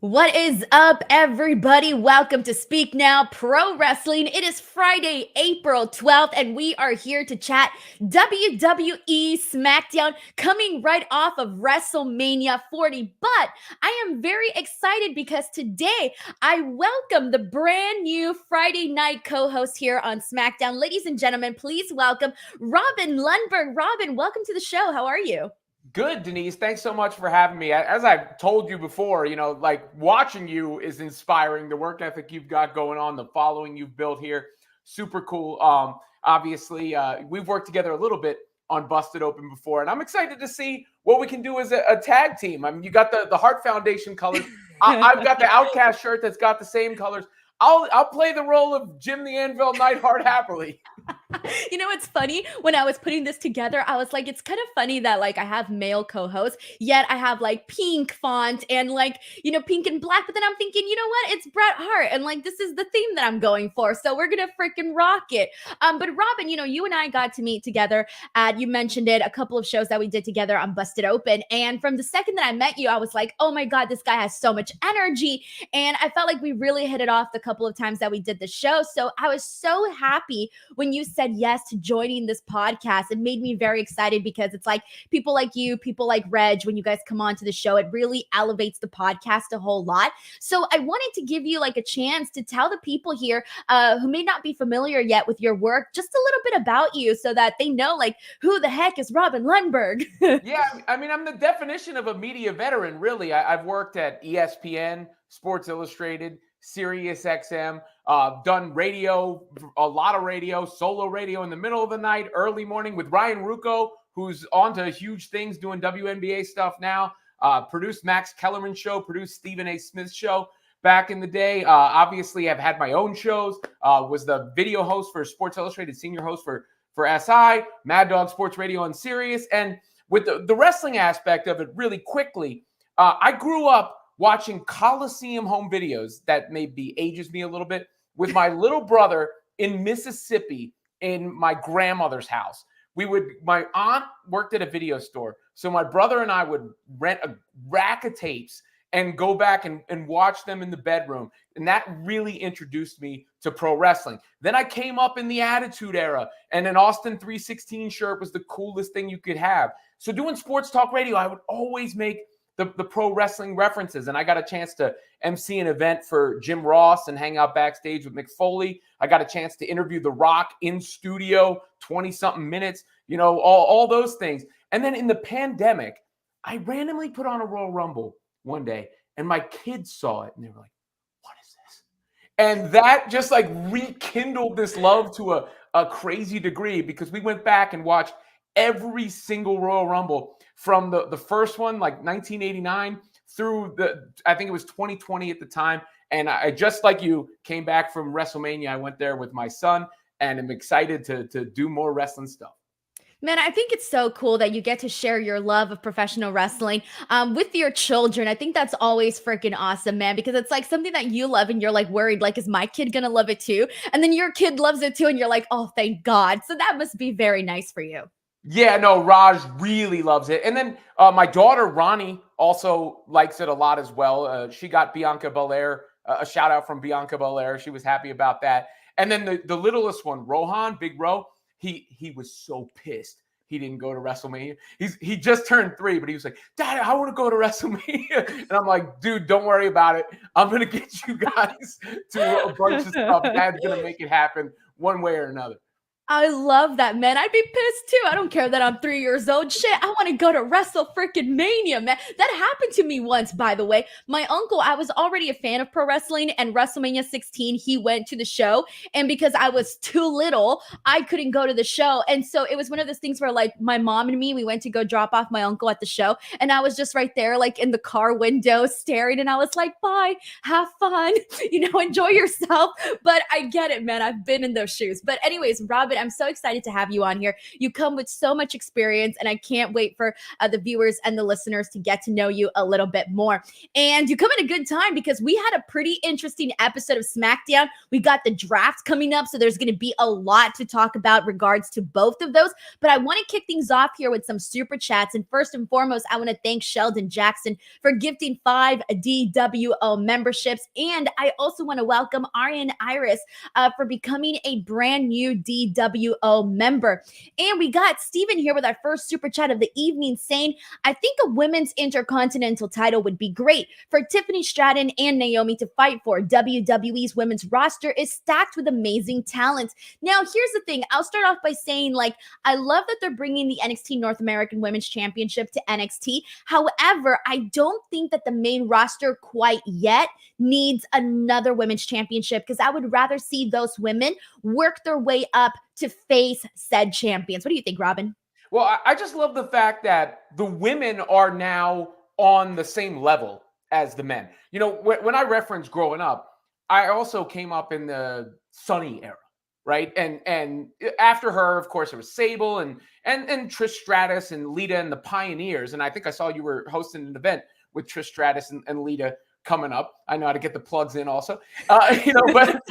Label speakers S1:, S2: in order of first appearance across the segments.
S1: What is up, everybody? Welcome to Speak Now Pro Wrestling. It is Friday, April 12th, and we are here to chat WWE Smackdown coming right off of WrestleMania 40. But I am very excited because today I welcome the brand new Friday night co-host here on SmackDown. Ladies and gentlemen, please welcome Robin Lundberg. Robin, welcome to the show. How are you?
S2: Good, Denise. Thanks so much for having me. As I've told you before, like watching you is inspiring. The work ethic you've got going on, the following you've built here, super cool. Obviously, we've worked together a little bit on Busted Open before, and I'm excited to see what we can do as a tag team. I mean, you got the Heart Foundation colors. I've got the Outcast shirt that's got the same colors. I'll play the role of Jim the Anvil Neidhart happily.
S1: You know, it's funny when I was putting this together, I was like, it's kind of funny that like I have male co-hosts, yet I have like pink font and like, pink and black. But then I'm thinking, you know what? It's Bret Hart. And like, this is the theme that I'm going for. So we're going to freaking rock it. But Robin, you and I got to meet together at, you mentioned it, a couple of shows that we did together on Busted Open. And from the second that I met you, I was like, oh my God, this guy has so much energy. And I felt like we really hit it off the couple of times that we did the show. So I was so happy when you said yes to joining this podcast. It made me very excited because it's like people like you, people like Reg, when you guys come on to the show, it really elevates the podcast a whole lot. So I wanted to give you like a chance to tell the people here who may not be familiar yet with your work, just a little bit about you so that they know like who the heck is Robin Lundberg.
S2: Yeah, I mean, I'm the definition of a media veteran, really. I've worked at ESPN, Sports Illustrated, Sirius XM, done radio, a lot of radio, solo radio in the middle of the night, early morning with Ryan Rucco, who's on to huge things doing WNBA stuff now, produced Max Kellerman's show, produced Stephen A. Smith's show back in the day. Obviously, I've had my own shows, was the video host for Sports Illustrated, senior host for SI, Mad Dog Sports Radio on Sirius. And with the wrestling aspect of it really quickly, I grew up watching Coliseum home videos that maybe ages me a little bit with my little brother in Mississippi in my grandmother's house. My aunt worked at a video store. So my brother and I would rent a rack of tapes and go back and watch them in the bedroom. And that really introduced me to pro wrestling. Then I came up in the Attitude Era, and an Austin 316 shirt was the coolest thing you could have. So doing sports talk radio, I would always make the pro wrestling references. And I got a chance to MC an event for Jim Ross and hang out backstage with Mick Foley. I got a chance to interview The Rock in studio, 20-something minutes, all those things. And then in the pandemic, I randomly put on a Royal Rumble one day, and my kids saw it, and they were like, what is this? And that just like rekindled this love to a crazy degree, because we went back and watched every single Royal Rumble from the first one, like 1989, through I think it was 2020 at the time. And I just like you, came back from WrestleMania. I went there with my son, and I'm excited to do more wrestling stuff.
S1: Man, I think it's so cool that you get to share your love of professional wrestling with your children. I think that's always freaking awesome, man, because it's like something that you love and you're like worried, like, is my kid going to love it too? And then your kid loves it too. And you're like, oh, thank God. So that must be very nice for you.
S2: Yeah, no, Raj really loves it. And then my daughter, Ronnie, also likes it a lot as well. She got Bianca Belair, a shout out from Bianca Belair. She was happy about that. And then the littlest one, Rohan, Big Ro, he was so pissed he didn't go to WrestleMania. He just turned 3, but he was like, Dad, I want to go to WrestleMania. And I'm like, dude, don't worry about it. I'm going to get you guys to a bunch of stuff. Dad's going to make it happen one way or another.
S1: I love that, man. I'd be pissed too. I don't care that I'm 3 years old. Shit, I want to go to Mania, man. That happened to me once, by the way. My uncle, I was already a fan of pro wrestling, and WrestleMania 16, he went to the show. And because I was too little, I couldn't go to the show. And so it was one of those things where like my mom and me, we went to go drop off my uncle at the show. And I was just right there, like in the car window staring. And I was like, bye, have fun, enjoy yourself. But I get it, man. I've been in those shoes. But anyways, Robin, I'm so excited to have you on here. You come with so much experience, and I can't wait for the viewers and the listeners to get to know you a little bit more. And you come at a good time because we had a pretty interesting episode of SmackDown. We got the draft coming up, so there's going to be a lot to talk about regards to both of those. But I want to kick things off here with some super chats. And first and foremost, I want to thank Sheldon Jackson for gifting 5 DWO memberships. And I also want to welcome Arian Iris for becoming a brand new DWO member. And we got Steven here with our first super chat of the evening saying, I think a women's intercontinental title would be great for Tiffany Stratton and Naomi to fight for. WWE's women's roster is stacked with amazing talent. Now, here's the thing. I'll start off by saying, like, I love that they're bringing the NXT North American Women's Championship to NXT. However, I don't think that the main roster quite yet needs another women's championship, because I would rather see those women work their way up to face said champions. What do you think, Robin?
S2: Well, I just love the fact that the women are now on the same level as the men. You know, when I reference growing up, I also came up in the Sunny era, right? And after her, of course, it was Sable and Trish Stratus and Lita and the Pioneers. And I think I saw you were hosting an event with Trish Stratus and Lita coming up. I know how to get the plugs in also. But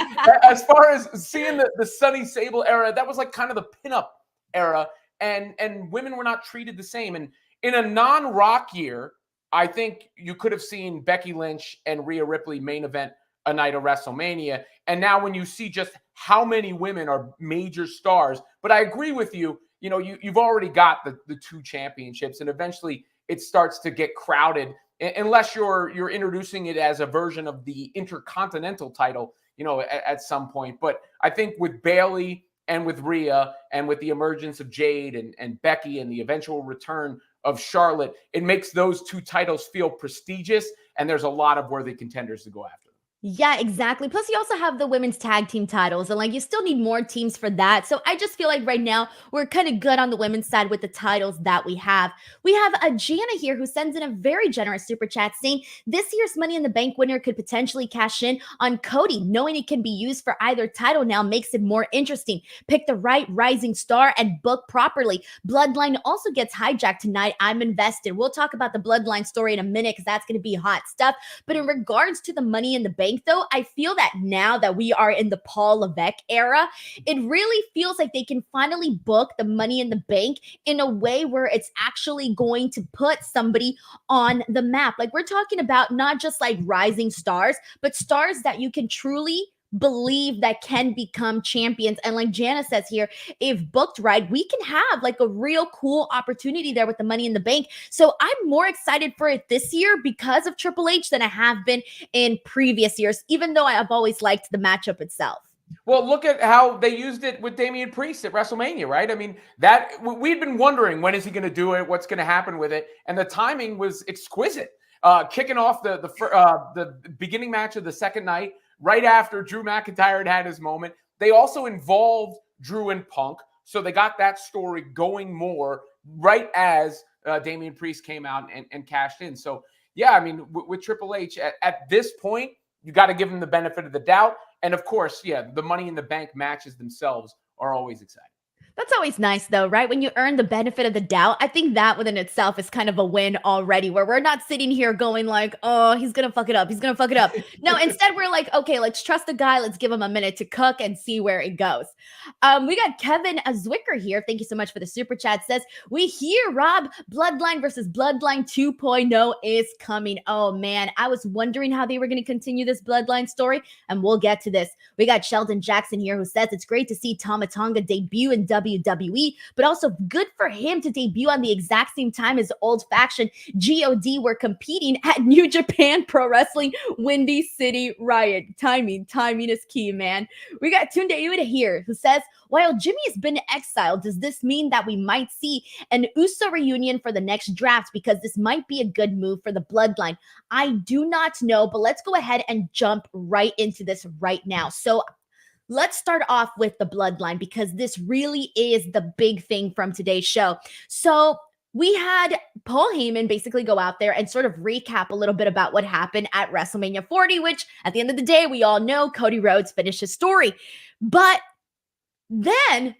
S2: as far as seeing the Sunny Sable era, that was like kind of the pinup era. And women were not treated the same. And in a non-Rock year, I think you could have seen Becky Lynch and Rhea Ripley main event a night of WrestleMania. And now when you see just how many women are major stars, but I agree with you, you've already got the 2 championships, and eventually it starts to get crowded unless you're introducing it as a version of the Intercontinental title, at some point. But I think with Bayley and with Rhea and with the emergence of Jade and Becky and the eventual return of Charlotte, it makes those 2 titles feel prestigious, and there's a lot of worthy contenders to go after.
S1: Yeah, exactly. Plus, you also have the women's tag team titles, and like you still need more teams for that. So I just feel like right now we're kind of good on the women's side with the titles that we have. We have a Jana here who sends in a very generous super chat saying this year's Money in the Bank winner could potentially cash in on Cody. Knowing it can be used for either title now makes it more interesting. Pick the right rising star and book properly. Bloodline also gets hijacked tonight. I'm invested. We'll talk about the Bloodline story in a minute because that's going to be hot stuff. But in regards to the Money in the Bank, though, I feel that now that we are in the Paul Levesque era, it really feels like they can finally book the Money in the Bank in a way where it's actually going to put somebody on the map. Like, we're talking about not just like rising stars, but stars that you can truly believe that can become champions. And like Jana says here, if booked right, we can have like a real cool opportunity there with the Money in the Bank. So I'm more excited for it this year because of Triple H than I have been in previous years, even though I have always liked the matchup itself.
S2: Well, look at how they used it with Damian Priest at WrestleMania, right? I mean, that we'd been wondering, when is he going to do it? What's going to happen with it? And the timing was exquisite. Kicking off the beginning match of the second night, right after Drew McIntyre had his moment. They also involved Drew and Punk, so they got that story going more right as Damian Priest came out and cashed in. So, yeah, I mean, with Triple H, at this point, you got to give him the benefit of the doubt. And, of course, yeah, the Money in the Bank matches themselves are always exciting.
S1: That's always nice though, right? When you earn the benefit of the doubt, I think that within itself is kind of a win already, where we're not sitting here going like, oh, he's going to fuck it up. He's going to fuck it up. No, instead we're like, okay, let's trust the guy. Let's give him a minute to cook and see where it goes. We got Kevin Zwicker here. Thank you so much for the super chat. Says, we hear, Rob, Bloodline versus Bloodline 2.0 is coming. Oh man, I was wondering how they were going to continue this Bloodline story, and we'll get to this. We got Sheldon Jackson here who says, it's great to see Tama Tonga debut in WWE, but also good for him to debut on the exact same time as Old Faction GOD were competing at New Japan Pro Wrestling Windy City Riot. Timing is key, man. We got Tunde Ueda here who says, while Jimmy has been exiled, does this mean that we might see an Uso reunion for the next draft? Because this might be a good move for the Bloodline. I do not know, but let's go ahead and jump right into this right now. So let's start off with the Bloodline, because this really is the big thing from today's show. So we had Paul Heyman basically go out there and sort of recap a little bit about what happened at WrestleMania 40, which at the end of the day, we all know Cody Rhodes finished his story. But then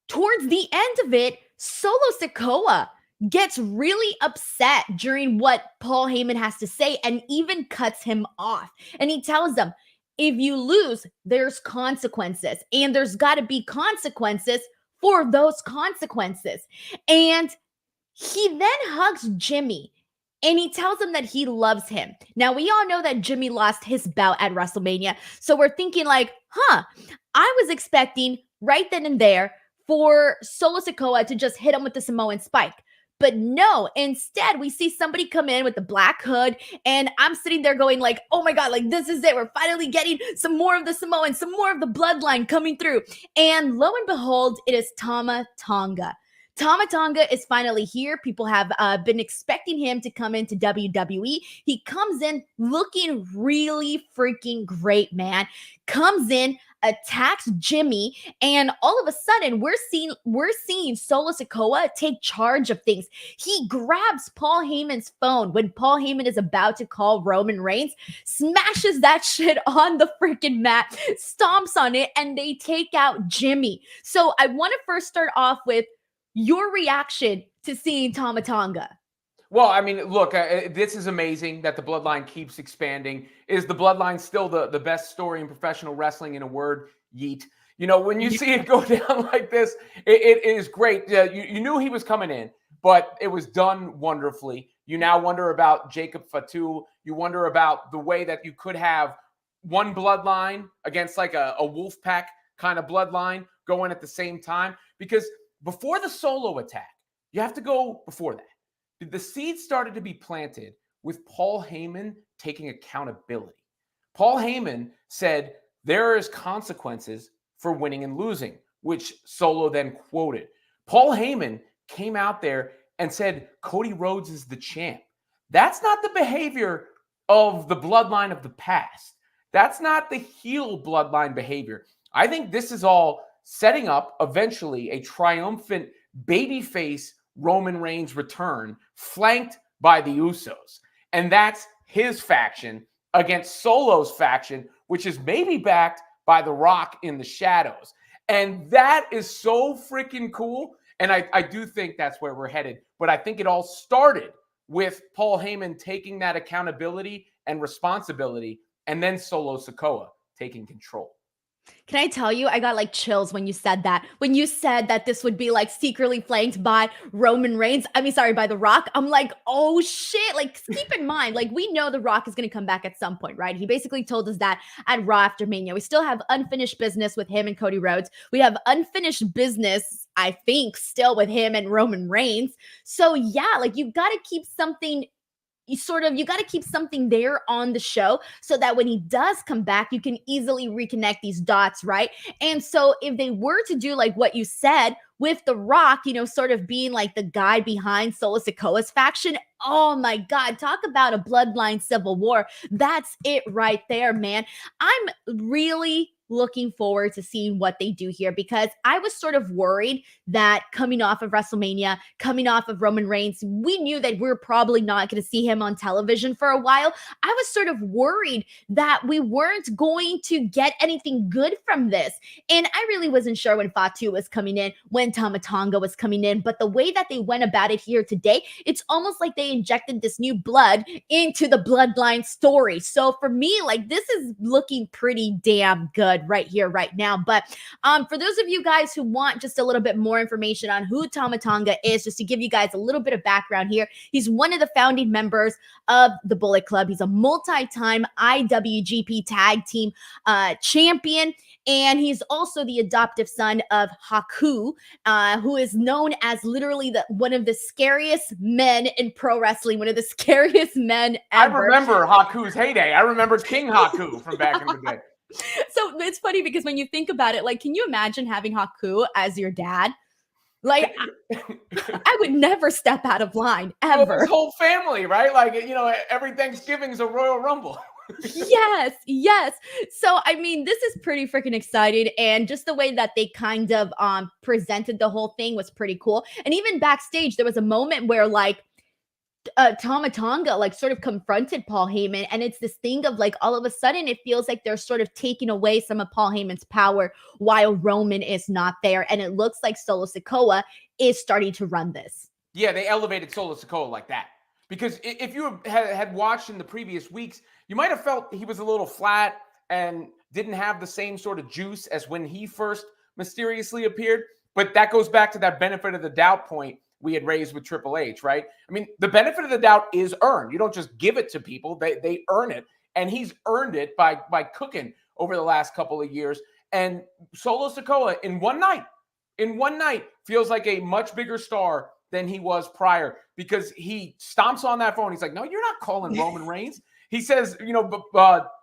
S1: towards the end of it, Solo Sikoa gets really upset during what Paul Heyman has to say and even cuts him off. And he tells them, if you lose, there's consequences, and there's got to be consequences for those consequences. And he then hugs Jimmy and he tells him that he loves him. Now, we all know that Jimmy lost his belt at WrestleMania. So we're thinking like, I was expecting right then and there for Solo Sikoa to just hit him with the Samoan spike. But no, instead we see somebody come in with the black hood, and I'm sitting there going like, oh my God, like this is it. We're finally getting some more of the Samoans, some more of the bloodline coming through. And lo and behold, it is Tama Tonga. Tama Tonga is finally here. People have been expecting him to come into WWE. He comes in looking really freaking great, man. Comes in, attacks Jimmy, and all of a sudden we're seeing Solo Sikoa take charge of things. He grabs Paul Heyman's phone when Paul Heyman is about to call Roman Reigns, smashes that shit on the freaking mat, stomps on it, and they take out Jimmy. So I want to first start off with your reaction to seeing Tama Tonga.
S2: Well, I mean, look, this is amazing that the bloodline keeps expanding. Is the bloodline still the best story in professional wrestling? In a word, yeet. You know, when you see it go down like this, it is great. You knew he was coming in, but it was done wonderfully. You now wonder about Jacob Fatu. You wonder about the way that you could have one bloodline against like a Wolfpack kind of bloodline going at the same time. Because before the Solo attack, you have to go before that. The seed started to be planted with Paul Heyman taking accountability. Paul Heyman said there is consequences for winning and losing, which Solo then quoted. Paul Heyman came out there and said Cody Rhodes is the champ. That's not the behavior of the bloodline of the past. That's not the heel bloodline behavior. I think this is all setting up eventually a triumphant babyface Roman Reigns return, flanked by the Usos. And that's his faction against Solo's faction, which is maybe backed by The Rock in the shadows. And that is so freaking cool. And I do think that's where we're headed. But I think it all started with Paul Heyman taking that accountability and responsibility, and then Solo Sikoa taking control.
S1: Can I tell you, I got like chills when you said that. When you said that this would be like secretly flanked by Roman Reigns, by The Rock. I'm like, oh shit. Like, keep in mind, like, we know The Rock is going to come back at some point, right? He basically told us that at Raw after Mania. We still have unfinished business with him and Cody Rhodes. We have unfinished business, I think, still with him and Roman Reigns. So yeah, like, you got to keep something you got to keep something there on the show so that when he does come back, you can easily reconnect these dots, right? And so if they were to do like what you said with The Rock, sort of being like the guy behind Solo Sikoa's faction, oh my God, talk about a bloodline civil war. That's it right there, man. I'm really looking forward to seeing what they do here, because I was sort of worried that coming off of WrestleMania, coming off of Roman Reigns, we knew that we're probably not going to see him on television for a while. I was sort of worried that we weren't going to get anything good from this. And I really wasn't sure when Fatu was coming in, when Tama Tonga was coming in, but the way that they went about it here today, it's almost like they injected this new blood into the bloodline story. So for me, like, this is looking pretty damn good right here, right now. But for those of you guys who want just a little bit more information on who Tama Tonga is, just to give you guys a little bit of background here, he's one of the founding members of the Bullet Club. He's a multi-time IWGP Tag Team champion. And he's also the adoptive son of Haku, who is known as literally one of the scariest men in pro wrestling, one of the scariest men ever.
S2: I remember Haku's heyday. I remember King Haku from back in the day.
S1: So it's funny because when you think about it, like, can you imagine having Haku as your dad? Like, I would never step out of line, ever.
S2: Well, his whole family, right? Like, every Thanksgiving is a Royal Rumble.
S1: Yes. So, I mean, this is pretty freaking exciting. And just the way that they kind of presented the whole thing was pretty cool. And even backstage, there was a moment where, like, Tama Tonga like sort of confronted Paul Heyman, and it's this thing of like all of a sudden it feels like they're sort of taking away some of Paul Heyman's power while Roman is not there, and it looks like Solo Sikoa is starting to run this.
S2: Yeah, they elevated Solo Sikoa like that. Because if you had watched in the previous weeks, you might have felt he was a little flat and didn't have the same sort of juice as when he first mysteriously appeared. But that goes back to that benefit of the doubt point we had raised with Triple H, right? I mean, the benefit of the doubt is earned. You don't just give it to people. They earn it. And he's earned it by cooking over the last couple of years. And Solo Sikoa in one night feels like a much bigger star than he was prior, because he stomps on that phone. He's like, no, you're not calling Roman Reigns. He says,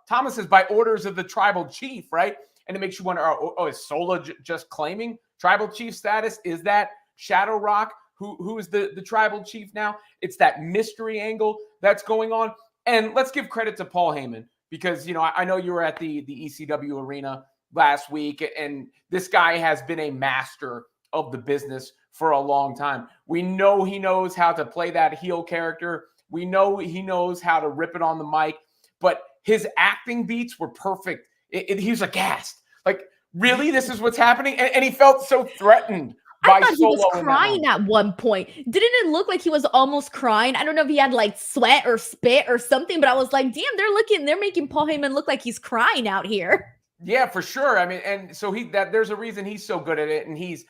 S2: Thomas says by orders of the tribal chief, right? And it makes you wonder, is Solo just claiming tribal chief status? Is that Shadow Rock who is the tribal chief now? It's that mystery angle that's going on. And let's give credit to Paul Heyman, because, I know you were at the ECW arena last week, and this guy has been a master of the business for a long time. We know he knows how to play that heel character. We know he knows how to rip it on the mic, but his acting beats were perfect. He was aghast. Like, really? This is what's happening? And he felt so threatened by
S1: I thought
S2: Solo.
S1: he was crying at one point. Didn't it look like he was almost crying? I don't know if he had like sweat or spit or something, but I was like, damn, they're making Paul Heyman look like he's crying out here.
S2: Yeah, for sure. I mean, and so there's a reason he's so good at it, and he's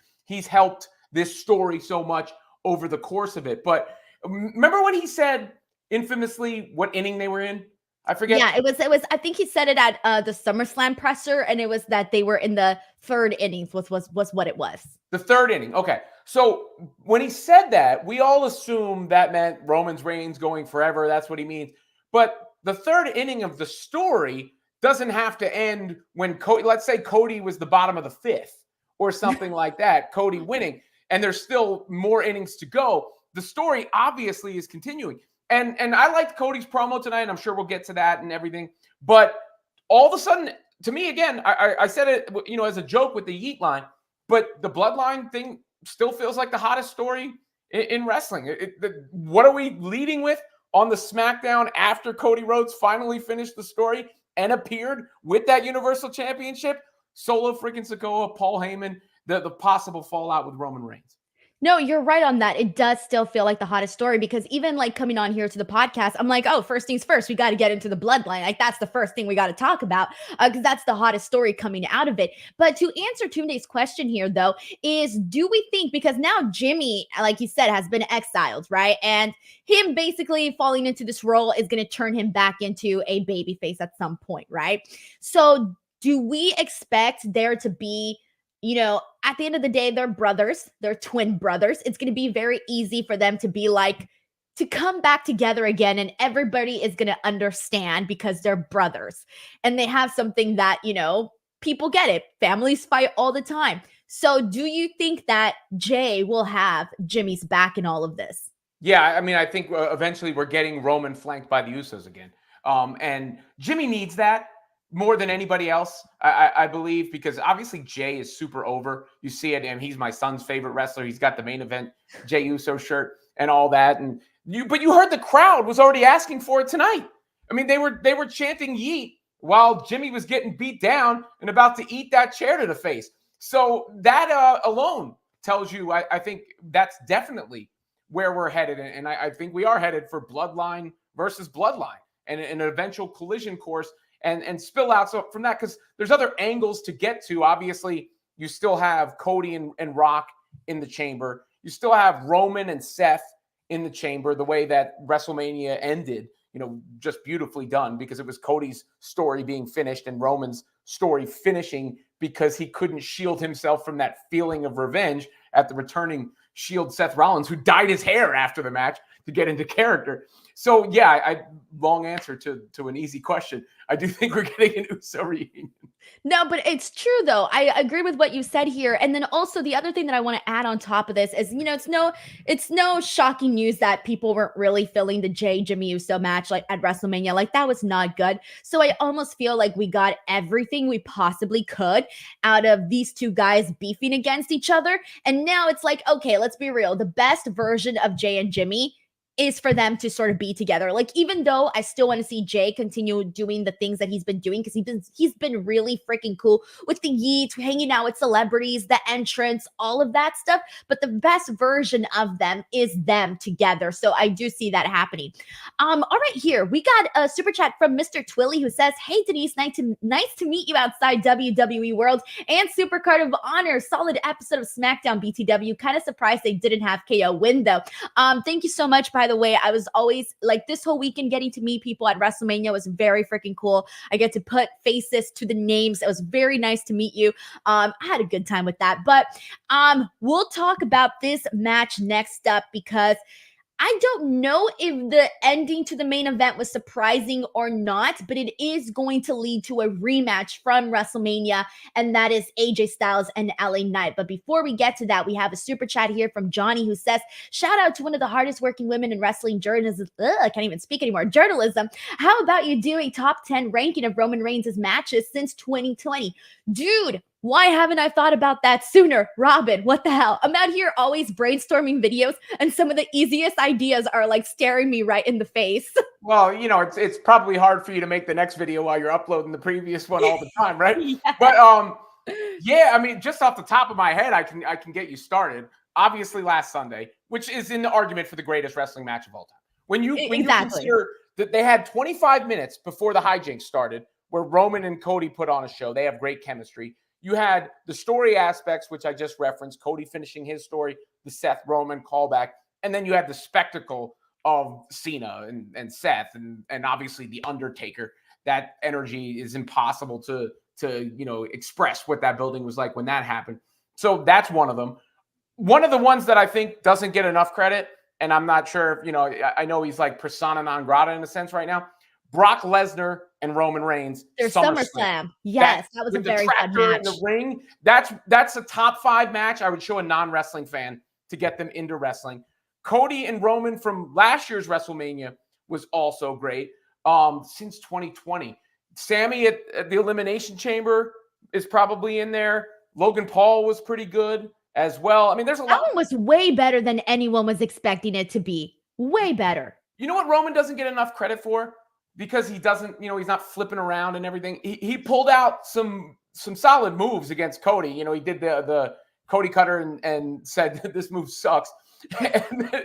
S2: helped this story so much over the course of it. But remember when he said infamously what inning they were in? I forget.
S1: Yeah, it was. I think he said it at the SummerSlam presser, and it was that they were in the third innings. Was what it was.
S2: The third inning. Okay, so when he said that, we all assumed that meant Roman Reigns going forever. That's what he means. But the third inning of the story doesn't have to end when Cody. Let's say Cody was the bottom of the fifth or something like that. Cody winning, and there's still more innings to go. The story obviously is continuing. And I liked Cody's promo tonight, and I'm sure we'll get to that and everything. But all of a sudden, to me, again, I said it, as a joke with the Yeet line, but the Bloodline thing still feels like the hottest story in wrestling. What are we leading with on the SmackDown after Cody Rhodes finally finished the story and appeared with that Universal Championship? Solo freaking Sikoa, Paul Heyman, the possible fallout with Roman Reigns.
S1: No, you're right on that. It does still feel like the hottest story, because even like coming on here to the podcast, I'm like, oh, first things first, we got to get into the Bloodline. Like, that's the first thing we got to talk about, because that's the hottest story coming out of it. But to answer Tunde's question here, though, is do we think, because now Jimmy, like you said, has been exiled, right? And him basically falling into this role is going to turn him back into a babyface at some point, right? So do we expect there to be, at the end of the day, they're brothers, they're twin brothers. It's going to be very easy for them to be like, to come back together again, and everybody is going to understand because they're brothers and they have something that, people get it. Families fight all the time. So do you think that Jay will have Jimmy's back in all of this?
S2: Yeah, I mean, I think eventually we're getting Roman flanked by the Usos again. And Jimmy needs that more than anybody else, I believe, because obviously Jay is super over. You see it, and he's my son's favorite wrestler. He's got the main event Jay Uso shirt and all that. But you heard the crowd was already asking for it tonight. I mean, they were chanting Yeet while Jimmy was getting beat down and about to eat that chair to the face. So that alone tells you, I think that's definitely where we're headed. And I think we are headed for Bloodline versus Bloodline and an eventual collision course. And spill out so from that, because there's other angles to get to. Obviously, you still have Cody and Rock in the chamber. You still have Roman and Seth in the chamber, the way that WrestleMania ended, just beautifully done, because it was Cody's story being finished and Roman's story finishing because he couldn't shield himself from that feeling of revenge at the returning Shield Seth Rollins, who dyed his hair after the match to get into character. So, yeah, long answer to an easy question. I do think we're getting an Uso reunion.
S1: No, but it's true, though. I agree with what you said here. And then also the other thing that I want to add on top of this is, it's no shocking news that people weren't really feeling the Jimmy Uso match like at WrestleMania. Like, that was not good. So I almost feel like we got everything we possibly could out of these two guys beefing against each other. And now it's like, okay, let's be real. The best version of Jay and Jimmy is for them to sort of be together. Like, even though I still want to see Jay continue doing the things that he's been doing, because he's been really freaking cool with the yeets, hanging out with celebrities, the entrance, all of that stuff. But the best version of them is them together. So I do see that happening. All right, here we got a super chat from Mr. Twilly who says, "Hey Denise, nice to meet you outside WWE World and Super Card of Honor. Solid episode of SmackDown BTW. Kind of surprised they didn't have KO win though. Thank you so much. By the way, I was always like, this whole weekend getting to meet people at WrestleMania was very freaking cool. I get to put faces to the names. It was very nice to meet you. I had a good time with that. But we'll talk about this match next up, because I don't know if the ending to the main event was surprising or not, but it is going to lead to a rematch from WrestleMania, and that is AJ Styles and LA Knight. But before we get to that, we have a super chat here from Johnny who says, "Shout out to one of the hardest working women in wrestling journalism." I can't even speak anymore. Journalism. How about you do a top 10 ranking of Roman Reigns' matches since 2020? Dude, why haven't I thought about that sooner? Robin, what the hell? I'm out here always brainstorming videos, and some of the easiest ideas are like staring me right in the face.
S2: Well, you know, it's probably hard for you to make the next video while you're uploading the previous one all the time, right?
S1: Yeah.
S2: But yeah, I mean, just off the top of my head, I can get you started. Obviously, last Sunday, which is in the argument for the greatest wrestling match of all time. When you consider that they had 25 minutes before the hijinks started, where Roman and Cody put on a show, they have great chemistry. You had the story aspects, which I just referenced, Cody finishing his story, the Seth Roman callback, and then you had the spectacle of Cena and Seth and obviously the Undertaker. That energy is impossible to express what that building was like when that happened. So that's one of them. One of the ones that I think doesn't get enough credit, and I'm not sure if, I know he's like persona non grata in a sense right now, Brock Lesnar and Roman Reigns.
S1: There's SummerSlam. Yes, that was a very fun match.
S2: In the ring, that's a top 5 match I would show a non-wrestling fan to get them into wrestling. Cody and Roman from last year's WrestleMania was also great. Since 2020, Sammy at the Elimination Chamber is probably in there. Logan Paul was pretty good as well. I mean, there's a lot.
S1: That one was way better than anyone was expecting it to be. Way better.
S2: You know what Roman doesn't get enough credit for? Because he doesn't, he's not flipping around and everything. He pulled out some solid moves against Cody. He did the Cody Cutter and said this move sucks,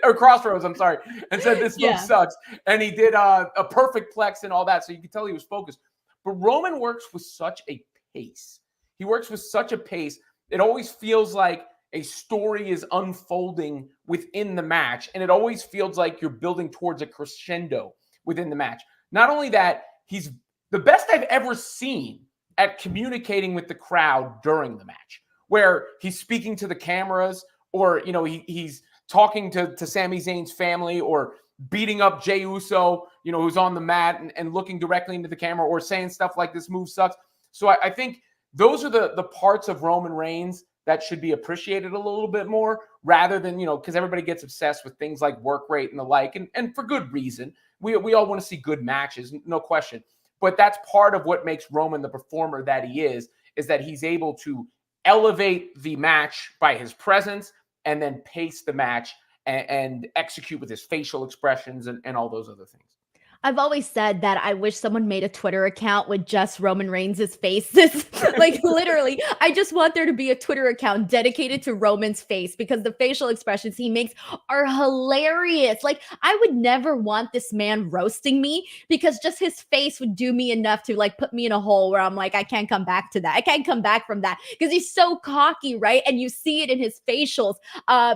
S2: or Crossroads, I'm sorry, and said this move sucks. And he did a perfect plex and all that, so you could tell he was focused. But Roman works with such a pace. He works with such a pace. It always feels like a story is unfolding within the match, and it always feels like you're building towards a crescendo within the match. Not only that, he's the best I've ever seen at communicating with the crowd during the match, where he's speaking to the cameras, or he's talking to Sami Zayn's family, or beating up Jey Uso, who's on the mat and looking directly into the camera, or saying stuff like this move sucks. So I think those are the parts of Roman Reigns that should be appreciated a little bit more, rather than, because everybody gets obsessed with things like work rate and the like, and for good reason. We all want to see good matches, no question. But that's part of what makes Roman the performer that he is that he's able to elevate the match by his presence, and then pace the match and execute with his facial expressions and all those other things.
S1: I've always said that I wish someone made a Twitter account with just Roman Reigns' faces. Like, literally, I just want there to be a Twitter account dedicated to Roman's face, because the facial expressions he makes are hilarious. Like, I would never want this man roasting me, because just his face would do me enough to like put me in a hole where I'm like, I can't come back to that. I can't come back from that, because he's so cocky, right? And you see it in his facials.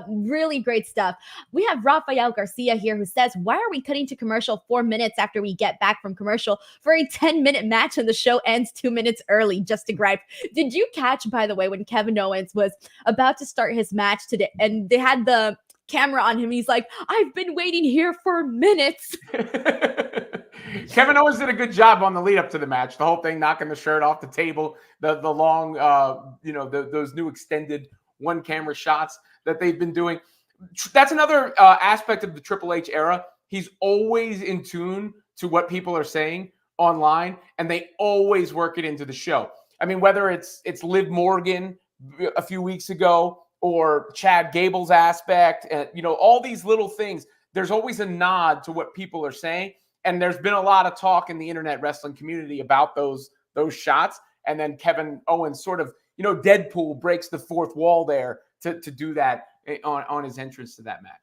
S1: Really great stuff. We have Rafael Garcia here who says, "Why are we cutting to commercial 4 minutes after we get back from commercial for a 10-minute match, and the show ends 2 minutes early?" Just to gripe. Did you catch, by the way, when Kevin Owens was about to start his match today and they had the camera on him, he's like, "I've been waiting here for minutes."
S2: Kevin Owens did a good job on the lead up to the match. The whole thing, knocking the shirt off the table, the long, those new extended one camera shots that they've been doing. That's another aspect of the Triple H era. He's always in tune to what people are saying online, and they always work it into the show. I mean, whether it's Liv Morgan a few weeks ago, or Chad Gable's aspect, and all these little things there's always a nod to what people are saying. And there's been a lot of talk in the internet wrestling community about those shots. And then Kevin Owens sort of, Deadpool breaks the fourth wall there to do that on his entrance to that match.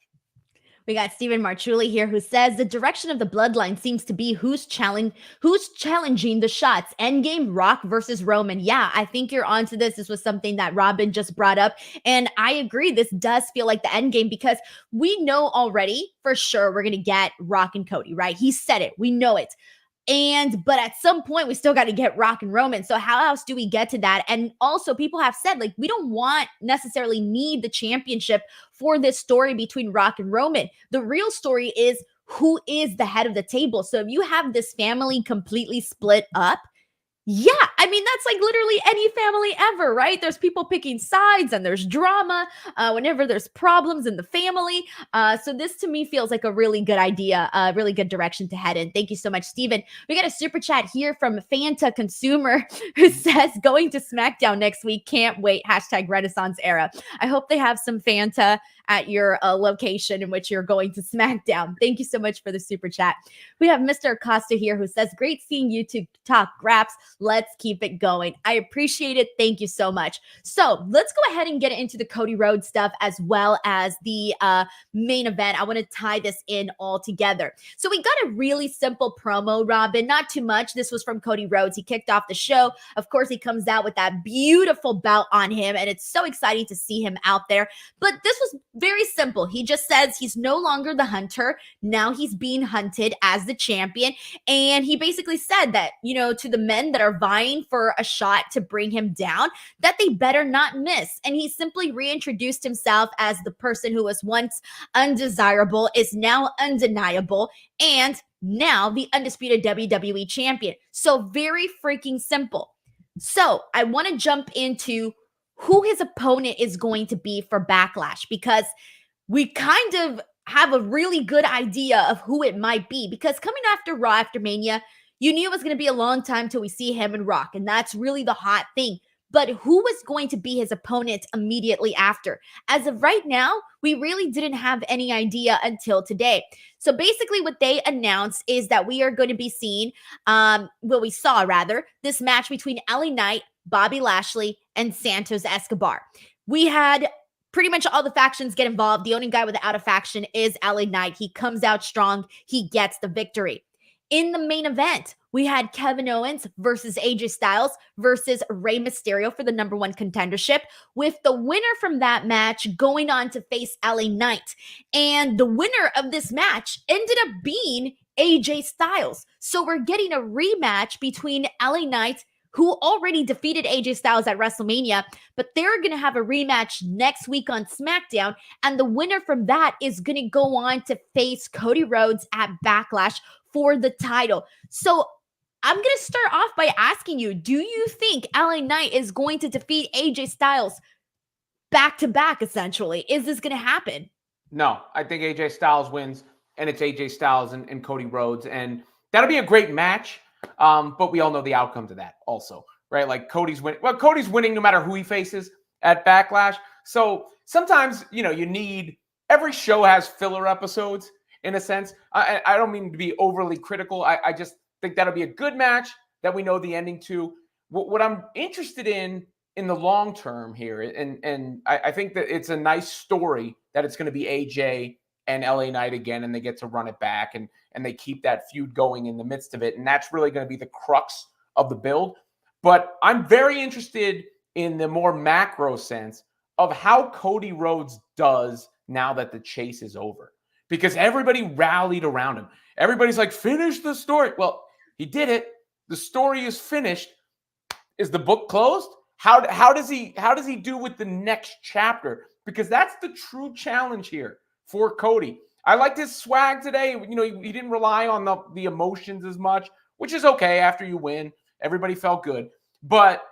S1: We got Stephen Marchuli here who says the direction of the bloodline seems to be who's challenging the shots. Endgame, Rock versus Roman. Yeah, I think you're onto this. This was something that Robin just brought up. And I agree. This does feel like the endgame because we know already for sure we're going to get Rock and Cody, right? He said it. We know it. But at some point, we still got to get Rock and Roman. So how else do we get to that? And also, people have said, like, we don't necessarily need the championship for this story between Rock and Roman. The real story is who is the head of the table. So if you have this family completely split up, yeah, I mean, that's like literally any family ever, right? There's people picking sides and there's drama whenever there's problems in the family. So this to me feels like a really good idea, a really good direction to head in. Thank you so much, Steven. We got a super chat here from Fanta Consumer who says, going to SmackDown next week. Can't wait. #Renaissance era. I hope they have some Fanta at your location in which you're going to SmackDown. Thank you so much for the super chat. We have Mr. Acosta here who says, great seeing you two talk graps. Let's keep it going. I appreciate it. Thank you so much. So let's go ahead and get into the Cody Rhodes stuff as well as the main event. I want to tie this in all together. So we got a really simple promo, Robin, not too much. This was from Cody Rhodes. He kicked off the show. Of course, he comes out with that beautiful belt on him, and it's so exciting to see him out there. But this was very simple. He just says he's no longer the hunter. Now he's being hunted as the champion. And he basically said that, to the men that are vying for a shot to bring him down, that they better not miss. And he simply reintroduced himself as the person who was once undesirable, is now undeniable, and now the undisputed WWE champion. So very freaking simple. So I want to jump into who his opponent is going to be for Backlash, because we kind of have a really good idea of who it might be, because coming after Raw after Mania, you knew it was going to be a long time till we see him and Rock, and that's really the hot thing. But who was going to be his opponent immediately after? As of right now, we really didn't have any idea until today. So basically what they announced is that we are going to be seeing, we saw this match between LA Knight, Bobby Lashley, and Santos Escobar. We had pretty much all the factions get involved. The only guy without a faction is LA Knight. He comes out strong. He gets the victory. In the main event, we had Kevin Owens versus AJ Styles versus Rey Mysterio for the #1 contendership, with the winner from that match going on to face LA Knight. And the winner of this match ended up being AJ Styles. So we're getting a rematch between LA Knight, who already defeated AJ Styles at WrestleMania, but they're going to have a rematch next week on SmackDown, and the winner from that is going to go on to face Cody Rhodes at Backlash for the title. So I'm going to start off by asking you, do you think LA Knight is going to defeat AJ Styles back-to-back, essentially? Is this going to happen?
S2: No, I think AJ Styles wins, and it's AJ Styles and Cody Rhodes, and that'll be a great match. But we all know the outcome to that also, right? Like Cody's winning. Well, Cody's winning no matter who he faces at Backlash. So sometimes, you need, every show has filler episodes in a sense. I don't mean to be overly critical. I just think that'll be a good match that we know the ending to. What I'm interested in the long term here, and I think that it's a nice story that it's going to be AJ and LA Knight again, and they get to run it back, and they keep that feud going in the midst of it. And that's really going to be the crux of the build. But I'm very interested in the more macro sense of how Cody Rhodes does now that the chase is over, because everybody rallied around him. Everybody's like, finish the story. Well, he did it. The story is finished. Is the book closed? How does he do with the next chapter? Because that's the true challenge here for Cody. I liked his swag today. He didn't rely on the emotions as much, which is okay after you win. Everybody felt good. But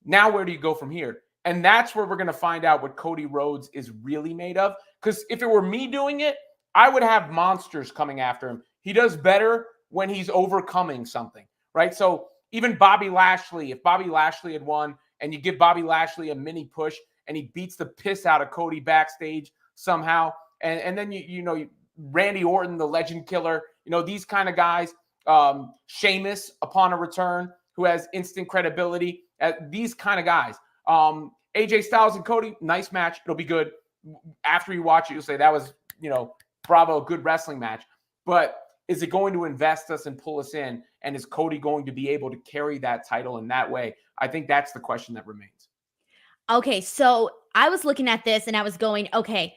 S2: now where do you go from here? And that's where we're going to find out what Cody Rhodes is really made of. Because if it were me doing it, I would have monsters coming after him. He does better when he's overcoming something, right? So even Bobby Lashley, if Bobby Lashley had won and you give Bobby Lashley a mini push and he beats the piss out of Cody backstage somehow, and then Randy Orton, the legend killer, these kind of guys, Sheamus upon a return, who has instant credibility, these kind of guys. AJ Styles and Cody, nice match. It'll be good. After you watch it, you'll say that was, bravo, good wrestling match. But is it going to invest us and pull us in? And is Cody going to be able to carry that title in that way? I think that's the question that remains.
S1: Okay, so I was looking at this and I was going, okay,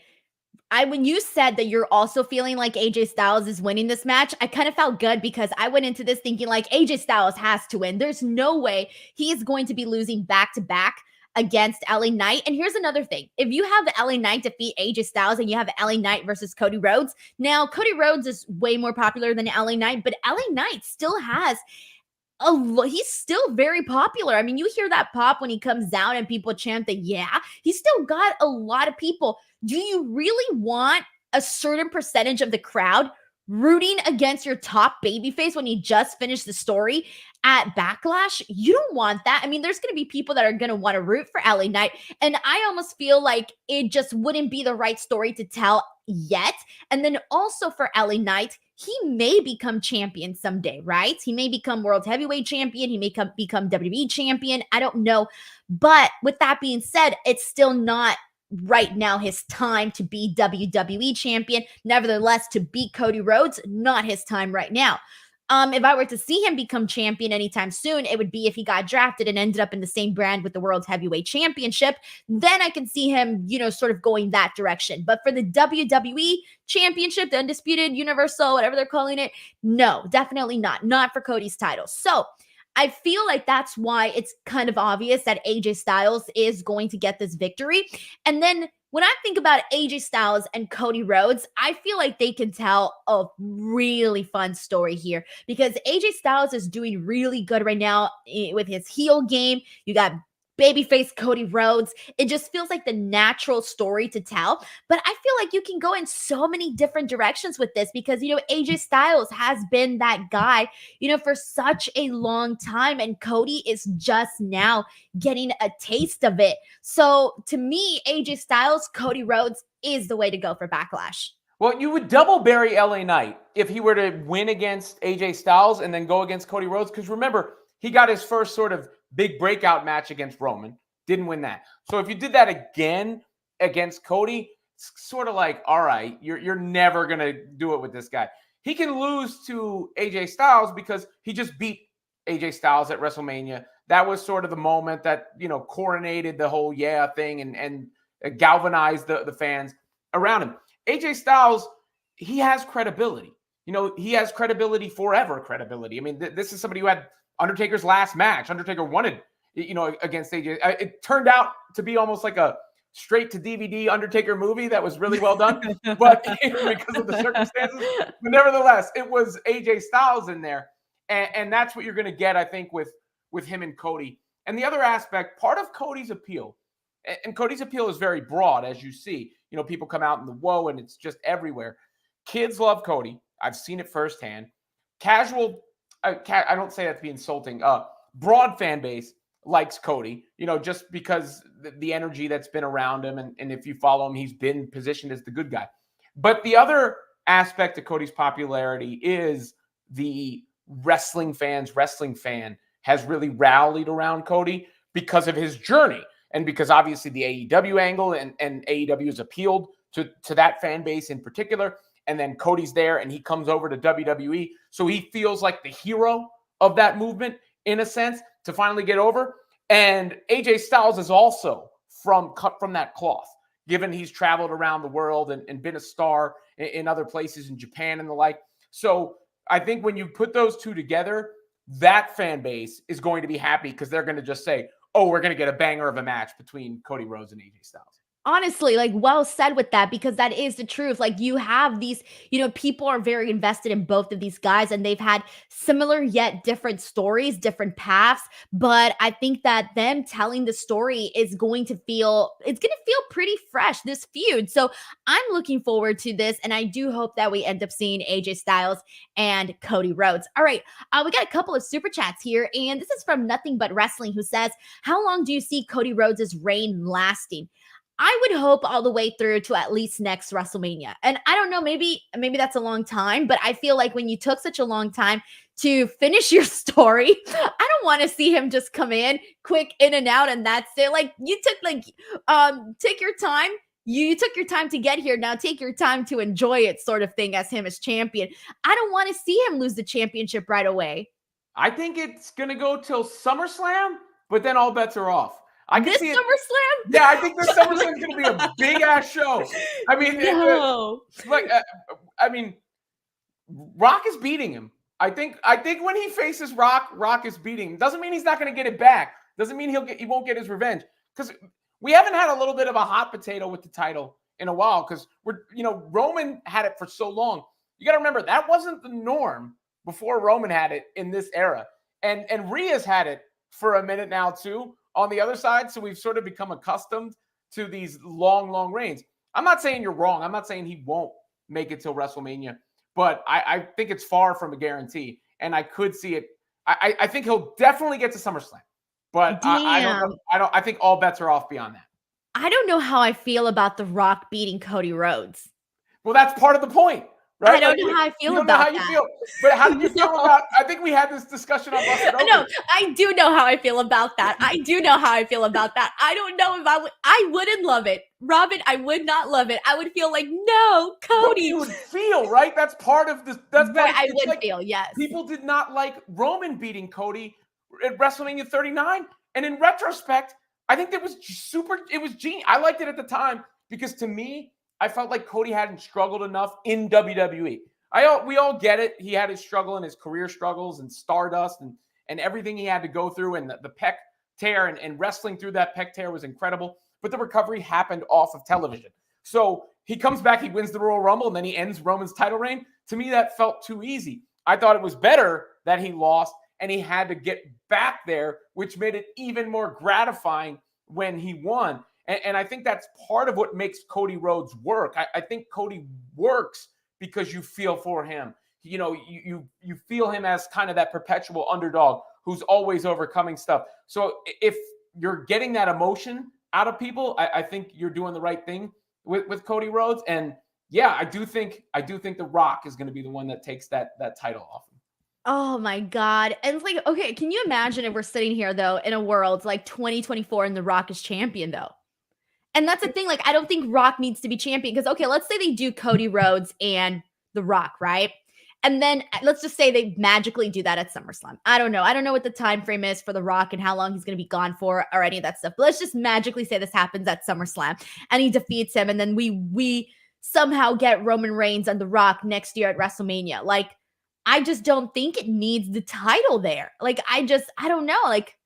S1: when you said that you're also feeling like AJ Styles is winning this match, I kind of felt good because I went into this thinking like AJ Styles has to win. There's no way he is going to be losing back to back against LA Knight. And here's another thing. If you have LA Knight defeat AJ Styles and you have LA Knight versus Cody Rhodes, now Cody Rhodes is way more popular than LA Knight, but LA Knight still has he's still very popular. I mean, you hear that pop when he comes down and people chant that, yeah, he's still got a lot of people. Do you really want a certain percentage of the crowd rooting against your top babyface when you just finished the story at Backlash? You don't want that. I mean, there's going to be people that are going to want to root for LA Knight. And I almost feel like it just wouldn't be the right story to tell yet. And then also for LA Knight, he may become champion someday, right? He may become world heavyweight champion. He may become WWE champion. I don't know. But with that being said, it's still not right now his time to be WWE champion. Nevertheless, to beat Cody Rhodes, not his time right now. If I were to see him become champion anytime soon, it would be if he got drafted and ended up in the same brand with the World Heavyweight Championship. Then I can see him, sort of going that direction. But for the WWE Championship, the Undisputed Universal, whatever they're calling it, no, definitely not. Not for Cody's title. So I feel like that's why it's kind of obvious that AJ Styles is going to get this victory. And then when I think about AJ Styles and Cody Rhodes, I feel like they can tell a really fun story here because AJ Styles is doing really good right now with his heel game. You got babyface Cody Rhodes. It just feels like the natural story to tell. But I feel like you can go in so many different directions with this because, AJ Styles has been that guy, for such a long time. And Cody is just now getting a taste of it. So to me, AJ Styles, Cody Rhodes is the way to go for Backlash.
S2: Well, you would double bury LA Knight if he were to win against AJ Styles and then go against Cody Rhodes. Because remember, he got his first sort of big breakout match against Roman. Didn't win that. So if you did that again against Cody, it's sort of like, all right, you're never going to do it with this guy. He can lose to AJ Styles because he just beat AJ Styles at WrestleMania. That was sort of the moment that, coronated the whole thing and galvanized the fans around him. AJ Styles, he has credibility. He has credibility forever credibility. I mean, this is somebody who had Undertaker's last match. Undertaker wanted, against AJ. It turned out to be almost like a straight to DVD Undertaker movie that was really well done, but because of the circumstances. But nevertheless, it was AJ Styles in there, and that's what you're going to get, I think, with him and Cody. And the other aspect, part of Cody's appeal, and Cody's appeal is very broad, as you see. People come out in the whoa, and it's just everywhere. Kids love Cody. I've seen it firsthand. Casual. I don't say that to be insulting. Broad fan base likes Cody, just because the energy that's been around him. And if you follow him, he's been positioned as the good guy. But the other aspect of Cody's popularity is the wrestling fan has really rallied around Cody because of his journey. And because obviously the AEW angle and AEW has appealed to that fan base in particular. And then Cody's there and he comes over to WWE. So he feels like the hero of that movement in a sense to finally get over. And AJ Styles is also cut from that cloth, given he's traveled around the world and been a star in other places in Japan and the like. So I think when you put those two together, that fan base is going to be happy because they're going to just say, oh, we're going to get a banger of a match between Cody Rhodes and AJ Styles.
S1: Honestly, like well said with that, because that is the truth. Like you have these, people are very invested in both of these guys and they've had similar yet different stories, different paths. But I think that them telling the story is going to feel pretty fresh, this feud. So I'm looking forward to this. And I do hope that we end up seeing AJ Styles and Cody Rhodes. All right. We got a couple of super chats here. And this is from Nothing But Wrestling, who says, how long do you see Cody Rhodes' reign lasting? I would hope all the way through to at least next WrestleMania. And I don't know, maybe that's a long time, but I feel like when you took such a long time to finish your story, I don't want to see him just come in quick in and out and that's it. Like you took take your time. You took your time to get here. Now take your time to enjoy it, sort of thing, as him as champion. I don't want to see him lose the championship right away.
S2: I think it's gonna go till SummerSlam, but then all bets are off. I can
S1: This
S2: see it.
S1: SummerSlam?
S2: Yeah, I think this SummerSlam is going to be a big ass show. I mean,
S1: No.
S2: I mean, Rock is beating him. I think when he faces Rock, Rock is beating him. Doesn't mean he's not going to get it back. Doesn't mean he won't get his revenge. Because we haven't had a little bit of a hot potato with the title in a while. Because Roman had it for so long. You got to remember that wasn't the norm before Roman had it in this era, and Rhea's had it for a minute now too on the other side. So we've sort of become accustomed to these long reigns. I'm not saying you're wrong. I'm not saying he won't make it till WrestleMania, but I think it's far from a guarantee. And I could see it. I think he'll definitely get to SummerSlam, but I don't know. I think all bets are off beyond that.
S1: I don't know how I feel about The Rock beating Cody Rhodes.
S2: Well, that's part of the point. Right?
S1: I don't know how I feel about that.
S2: You feel, but how do you feel about? I think we had this discussion on Busted Open.
S1: No, I do know how I feel about that. I do know how I feel about that. I don't know if I wouldn't love it, Robin. I would not love it. I would feel like, no, Cody.
S2: What you would feel, right? That's part of this. That's
S1: right. I would feel, yes.
S2: People did not like Roman beating Cody at WrestleMania 39, and in retrospect, I think that was super. It was genius. I liked it at the time because to me, I felt like Cody hadn't struggled enough in WWE. We all get it. He had his struggle and his career struggles and Stardust and everything he had to go through, and the pec tear and wrestling through that pec tear was incredible. But the recovery happened off of television. So he comes back, he wins the Royal Rumble, and then he ends Roman's title reign. To me, that felt too easy. I thought it was better that he lost and he had to get back there, which made it even more gratifying when he won. And I think that's part of what makes Cody Rhodes work. I think Cody works because you feel for him. You feel him as kind of that perpetual underdog who's always overcoming stuff. So if you're getting that emotion out of people, I think you're doing the right thing with Cody Rhodes. And yeah, I do think The Rock is going to be the one that takes that title off him.
S1: Oh my God. And it's like, okay, can you imagine if we're sitting here though in a world like 2024 and The Rock is champion though? And that's the thing. Like, I don't think Rock needs to be champion because, okay, let's say they do Cody Rhodes and The Rock, right? And then let's just say they magically do that at SummerSlam. I don't know. I don't know what the time frame is for The Rock and how long he's going to be gone for or any of that stuff. But let's just magically say this happens at SummerSlam and he defeats him. And then we somehow get Roman Reigns and The Rock next year at WrestleMania. Like, I just don't think it needs the title there. Like, I don't know. Like,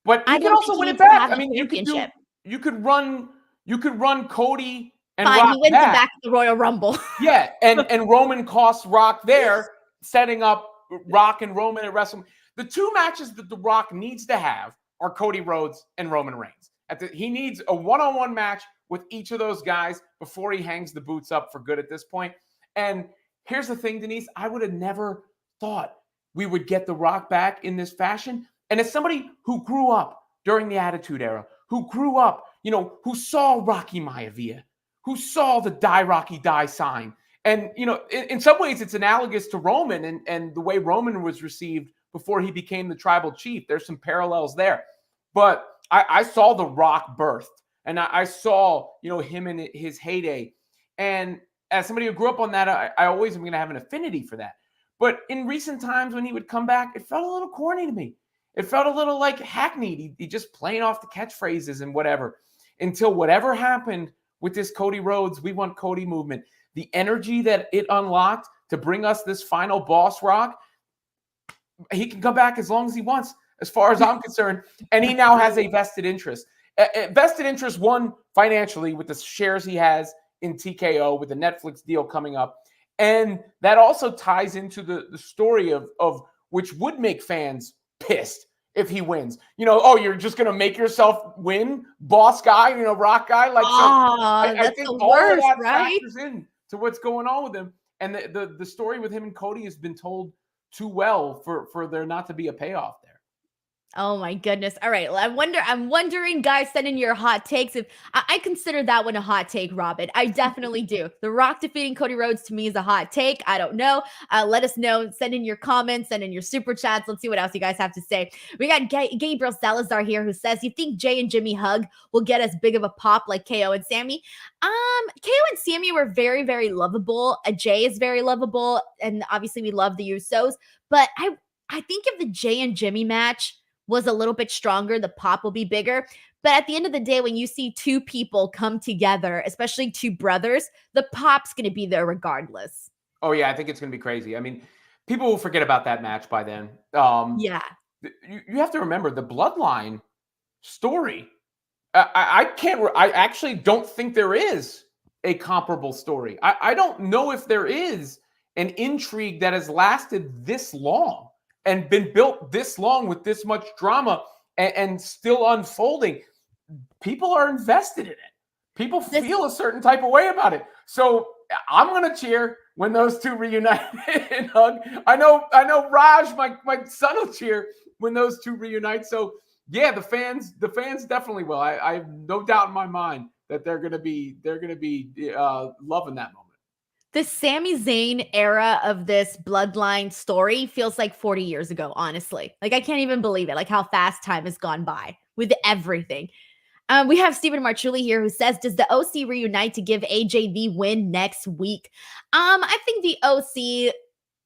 S2: but you can also win it back. I mean, you could run Cody and
S1: fine,
S2: Rock
S1: he wins
S2: back.
S1: It back at the Royal Rumble.
S2: Yeah, and Roman costs Rock there, setting up Rock and Roman at WrestleMania. The two matches that The Rock needs to have are Cody Rhodes and Roman Reigns. He needs a one-on-one match with each of those guys before he hangs the boots up for good at this point. And here's the thing, Denise, I would have never thought we would get The Rock back in this fashion. And as somebody who grew up during the Attitude Era, who grew up, who saw Rocky Maivia, who saw the Die Rocky Die sign. And, in some ways it's analogous to Roman and the way Roman was received before he became the tribal chief. There's some parallels there. But I saw The Rock birthed, and I saw, him in his heyday. And as somebody who grew up on that, I always am going to have an affinity for that. But in recent times when he would come back, it felt a little corny to me. It felt a little like hackneyed. He just playing off the catchphrases and whatever. Until whatever happened with this Cody Rhodes, we want Cody movement. The energy that it unlocked to bring us this final boss Rock, he can come back as long as he wants, as far as I'm concerned. And he now has a vested interest. Vested interest, one, financially with the shares he has in TKO, with the Netflix deal coming up. And that also ties into the story of which would make fans pissed if he wins. You're just going to make yourself win, boss guy, Rock guy. Like, I think all of that factors in to what's going on with him. And the story with him and Cody has been told too well for there not to be a payoff there.
S1: Oh my goodness. All right. Well, I'm wondering, guys, send in your hot takes. If I consider that one a hot take, Robin. I definitely do. The Rock defeating Cody Rhodes to me is a hot take. I don't know. Let us know. Send in your comments, send in your super chats. Let's see what else you guys have to say. We got Gabriel Salazar here who says, you think Jay and Jimmy hug will get as big of a pop like KO and Sammy? KO and Sammy were very, very lovable. Jay is very lovable. And obviously we love the Usos. But I think if the Jay and Jimmy match was a little bit stronger, the pop will be bigger. But at the end of the day, when you see two people come together, especially two brothers, the pop's going to be there regardless.
S2: Oh, yeah, I think it's going to be crazy. I mean, people will forget about that match by then.
S1: Yeah.
S2: You have to remember the Bloodline story. I actually don't think there is a comparable story. I don't know if there is an intrigue that has lasted this long and been built this long with this much drama and still unfolding. People are invested in it. People feel a certain type of way about it. So I'm going to cheer when those two reunite and hug. I know Raj, my son, will cheer when those two reunite. So yeah, the fans definitely will. I have no doubt in my mind that they're going to be loving that moment.
S1: The Sami Zayn era of this Bloodline story feels like 40 years ago, honestly. Like, I can't even believe it, like how fast time has gone by with everything. We have Stephen Marchulli here who says, does the OC reunite to give AJ the win next week? I think the OC,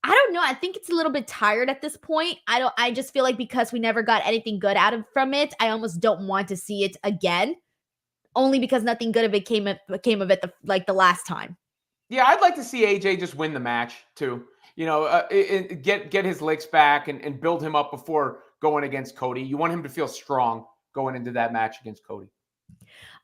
S1: I don't know. I think it's a little bit tired at this point. I just feel like because we never got anything good from it, I almost don't want to see it again. Only because nothing good of it came of it the last time.
S2: Yeah, I'd like to see AJ just win the match too. You know, get his licks back and build him up before going against Cody. You want him to feel strong going into that match against Cody.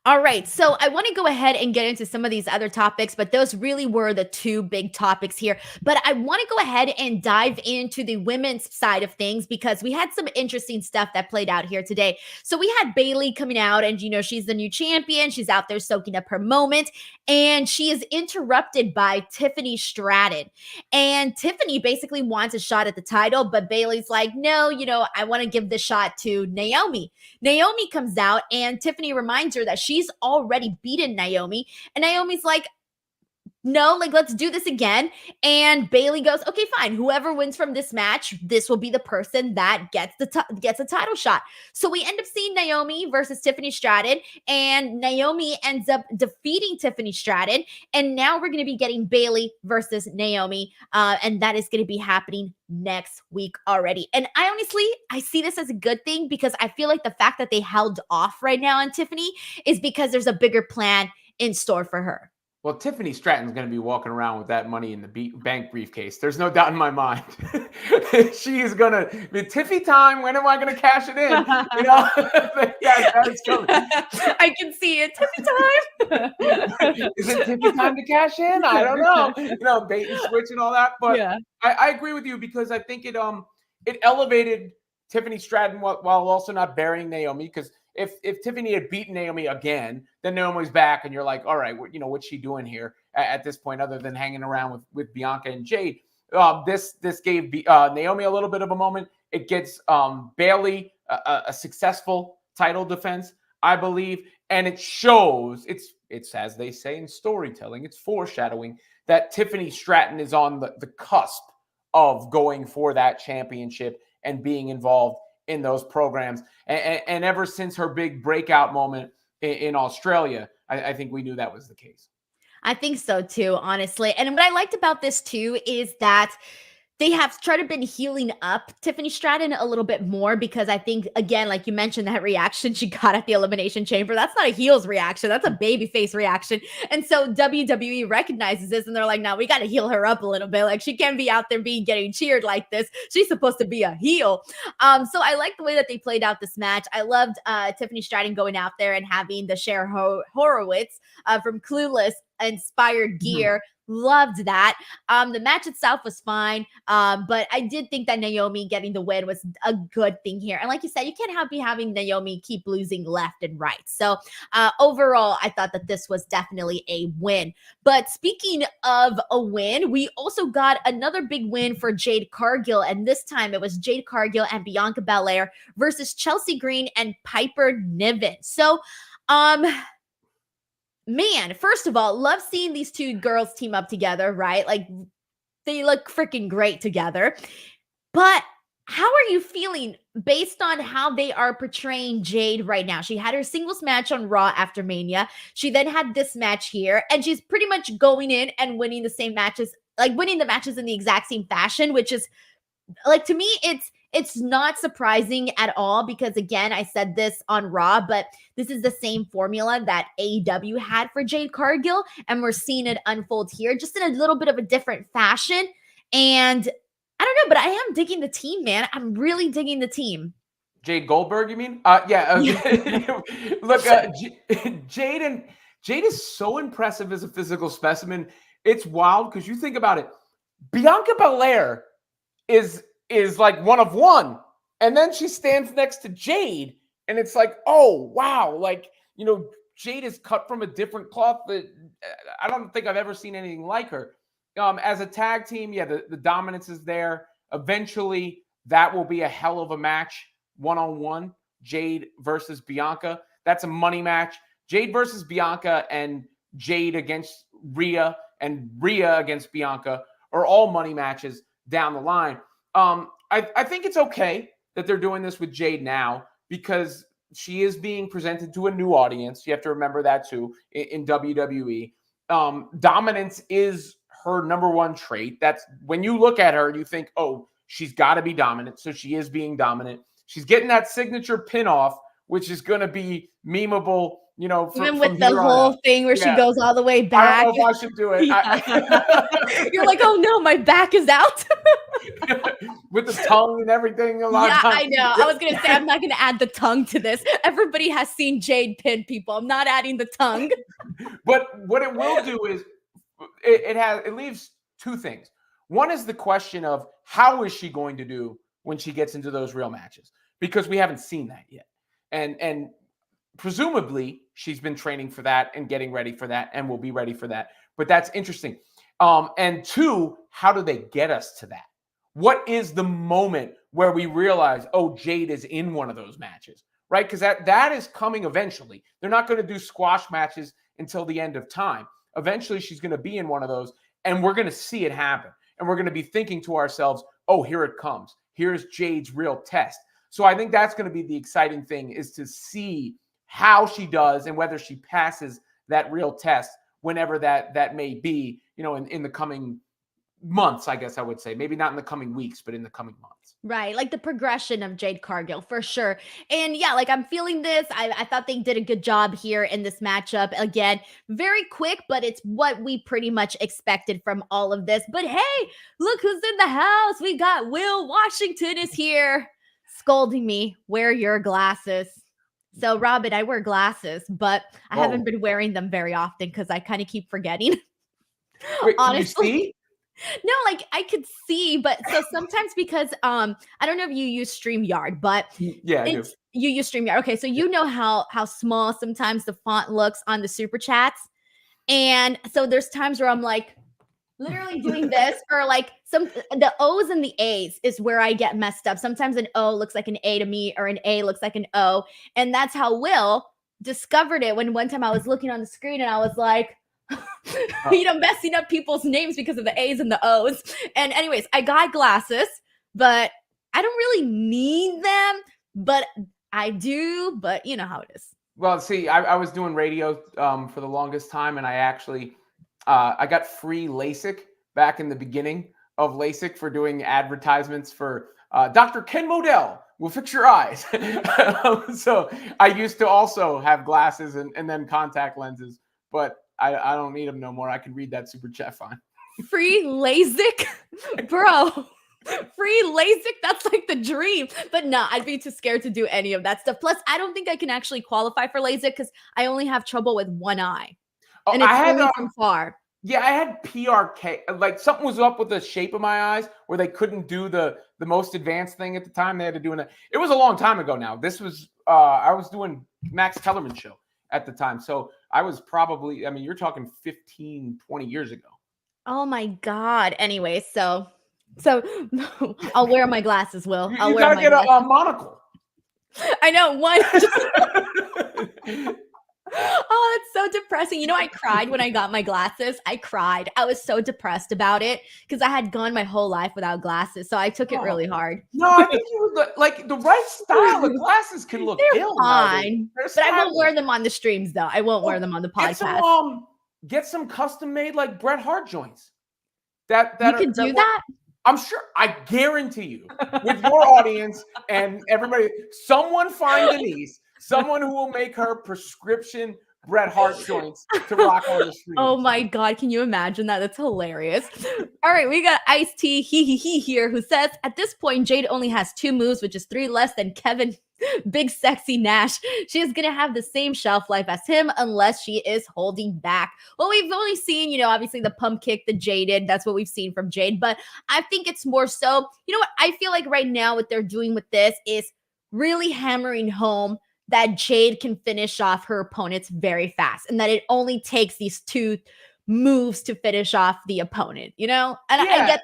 S1: All right, so I want to go ahead and get into some of these other topics, but those really were the two big topics here. But I want to go ahead and dive into the women's side of things because we had some interesting stuff that played out here today. So we had Bayley coming out and, you know, she's the new champion. She's out there soaking up her moment and she is interrupted by Tiffany Stratton. And Tiffany basically wants a shot at the title, but Bayley's like, no, you know, I want to give the shot to Naomi. Naomi comes out and Tiffany reminds her that she's already beaten Naomi. And Naomi's like, no, like, let's do this again. And Bayley goes, okay, fine. Whoever wins from this match, this will be the person that gets a title shot. So we end up seeing Naomi versus Tiffany Stratton, and Naomi ends up defeating Tiffany Stratton. And now we're going to be getting Bayley versus Naomi, and that is going to be happening next week already. And I see this as a good thing because I feel like the fact that they held off right now on Tiffany is because there's a bigger plan in store for her.
S2: Well, Tiffany Stratton's going to be walking around with that money in the bank briefcase. There's no doubt in my mind. She is going to be Tiffy time. When am I going to cash it in? You know, yeah, that's coming.
S1: I can see it. Tiffy time.
S2: Is it Tiffy time to cash in? I don't know. You know, bait and switch and all that. But yeah. I agree with you because I think it elevated Tiffany Stratton while also not burying Naomi because if Tiffany had beaten Naomi again, then Naomi's back, and you're like, all right, you know, what's she doing here at this point other than hanging around with Bianca and Jade? This gave Naomi a little bit of a moment. It gets Bayley a successful title defense, I believe, and it shows it's as they say in storytelling, it's foreshadowing that Tiffany Stratton is on the cusp of going for that championship and being involved in those programs. And ever since her big breakout moment in Australia, I think we knew that was the case.
S1: I think so too, honestly. And what I liked about this too is that they have tried to been healing up Tiffany Stratton a little bit more because I think, again, like you mentioned, that reaction she got at the Elimination Chamber, that's not a heel's reaction. That's a babyface reaction. And so WWE recognizes this and they're like, no, we got to heal her up a little bit. Like she can't be out there getting cheered like this. She's supposed to be a heel. So I like the way that they played out this match. I loved Tiffany Stratton going out there and having the Cher Horowitz from Clueless inspired gear. Loved that. The match itself was fine. But I did think that Naomi getting the win was a good thing here. And like you said, you can't be having Naomi keep losing left and right. So overall, I thought that this was definitely a win. But speaking of a win, we also got another big win for Jade Cargill. And this time it was Jade Cargill and Bianca Belair versus Chelsea Green and Piper Niven. So, man, first of all, love seeing these two girls team up together, right? Like, they look freaking great together. But how are you feeling based on how they are portraying Jade right now? She had her singles match on Raw after Mania. She then had this match here, and she's pretty much going in and winning the same matches, like winning the matches in the exact same fashion, which is like, to me, it's not surprising at all because, again, I said this on Raw, but this is the same formula that AEW had for Jade Cargill, and we're seeing it unfold here just in a little bit of a different fashion. And I don't know, but I am digging the team, man. I'm really digging the team.
S2: Jade Goldberg, you mean? Yeah. Look, Jade is so impressive as a physical specimen. It's wild because you think about it. Bianca Belair is like one of one. And then she stands next to Jade. And it's like, oh, wow. Like, Jade is cut from a different cloth that I don't think I've ever seen anything like her. As a tag team, yeah, the dominance is there. Eventually, that will be a hell of a match, one-on-one, Jade versus Bianca. That's a money match. Jade versus Bianca and Jade against Rhea and Rhea against Bianca are all money matches down the line. I think it's okay that they're doing this with Jade now because she is being presented to a new audience. You have to remember that too in WWE. Dominance is her number one trait. That's when you look at her, you think, oh, she's got to be dominant. So she is being dominant. She's getting that signature pin off, which is going to be memeable,
S1: even with the whole thing where she goes all the way back.
S2: I don't know if I should do it.
S1: Yeah. You're like, oh no, my back is out.
S2: With the tongue and everything.
S1: I know. I was going to say, I'm not going to add the tongue to this. Everybody has seen Jade pin people. I'm not adding the tongue.
S2: But what it will do is it leaves two things. One is the question of how is she going to do when she gets into those real matches? Because we haven't seen that yet. And presumably she's been training for that and getting ready for that and will be ready for that. But that's interesting. And two, how do they get us to that? What is the moment where we realize, oh, Jade is in one of those matches, right? Because that is coming eventually. They're not going to do squash matches until the end of time. Eventually, she's going to be in one of those, and we're going to see it happen. And we're going to be thinking to ourselves, oh, here it comes. Here's Jade's real test. So I think that's going to be the exciting thing, is to see how she does and whether she passes that real test whenever that may be, in the coming months, I guess I would say. Maybe not in the coming weeks, but in the coming months.
S1: Right. Like the progression of Jade Cargill for sure. And yeah, like I'm feeling this. I thought they did a good job here in this matchup. Again, very quick, but it's what we pretty much expected from all of this. But hey, look who's in the house. We got Will Washington is here scolding me. Wear your glasses. So Robin, I wear glasses, but I haven't been wearing them very often because I kind of keep forgetting.
S2: Wait, honestly. Can you see?
S1: No, like I could see, but so sometimes because I don't know if you use StreamYard, but
S2: yeah, I do.
S1: You use StreamYard. Okay, so you know how small sometimes the font looks on the super chats. And so there's times where I'm like literally doing this, or like the O's and the A's is where I get messed up. Sometimes an O looks like an A to me, or an A looks like an O. And that's how Will discovered it when one time I was looking on the screen and I was like, messing up people's names because of the A's and the O's. And anyways, I got glasses, but I don't really need them, but I do, but you know how it is.
S2: Well, see, I was doing radio for the longest time, and I actually I got free LASIK back in the beginning of LASIK for doing advertisements for Dr. Ken Modell will fix your eyes. So I used to also have glasses and then contact lenses, but I don't need them no more. I can read that super chat fine.
S1: Free LASIK? Bro, free LASIK? That's like the dream. But no, I'd be too scared to do any of that stuff. Plus, I don't think I can actually qualify for LASIK because I only have trouble with one eye. And it's only from far.
S2: Yeah, I had PRK. Like something was up with the shape of my eyes where they couldn't do the most advanced thing at the time. They had to do it was a long time ago now. This was I was doing Max Kellerman's show at the time. So I was probably, I mean, you're talking 15, 20 years ago.
S1: Oh my God. Anyway, so I'll wear my glasses, Will. I'll
S2: You
S1: wear
S2: gotta
S1: my
S2: get
S1: glasses.
S2: a monocle.
S1: I know one. Oh, that's so depressing. You know, I cried when I got my glasses. I cried. I was so depressed about it because I had gone my whole life without glasses. So I took it really hard.
S2: No, I think you were like the right style of glasses can look
S1: They're
S2: ill
S1: fine.
S2: nowadays.
S1: But I won't wear them on the streams though. I won't wear them on the podcast.
S2: Get some custom made like Bret Hart joints. That
S1: You could do that?
S2: I'm sure. I guarantee you, with your audience and everybody, someone find Denise, someone who will make her prescription Bret Hart joints to rock on the street.
S1: Oh my God, can you imagine that? That's hilarious. All right, we got Ice-T he here who says, at this point, Jade only has 2 moves, which is 3 less than Kevin Big Sexy Nash. She is going to have the same shelf life as him unless she is holding back. Well, we've only seen, you know, obviously the pump kick, the Jaded. That's what we've seen from Jade. But I think it's more so, you know what? I feel like right now what they're doing with this is really hammering home that Jade can finish off her opponents very fast and that it only takes these 2 moves to finish off the opponent, you know? And I get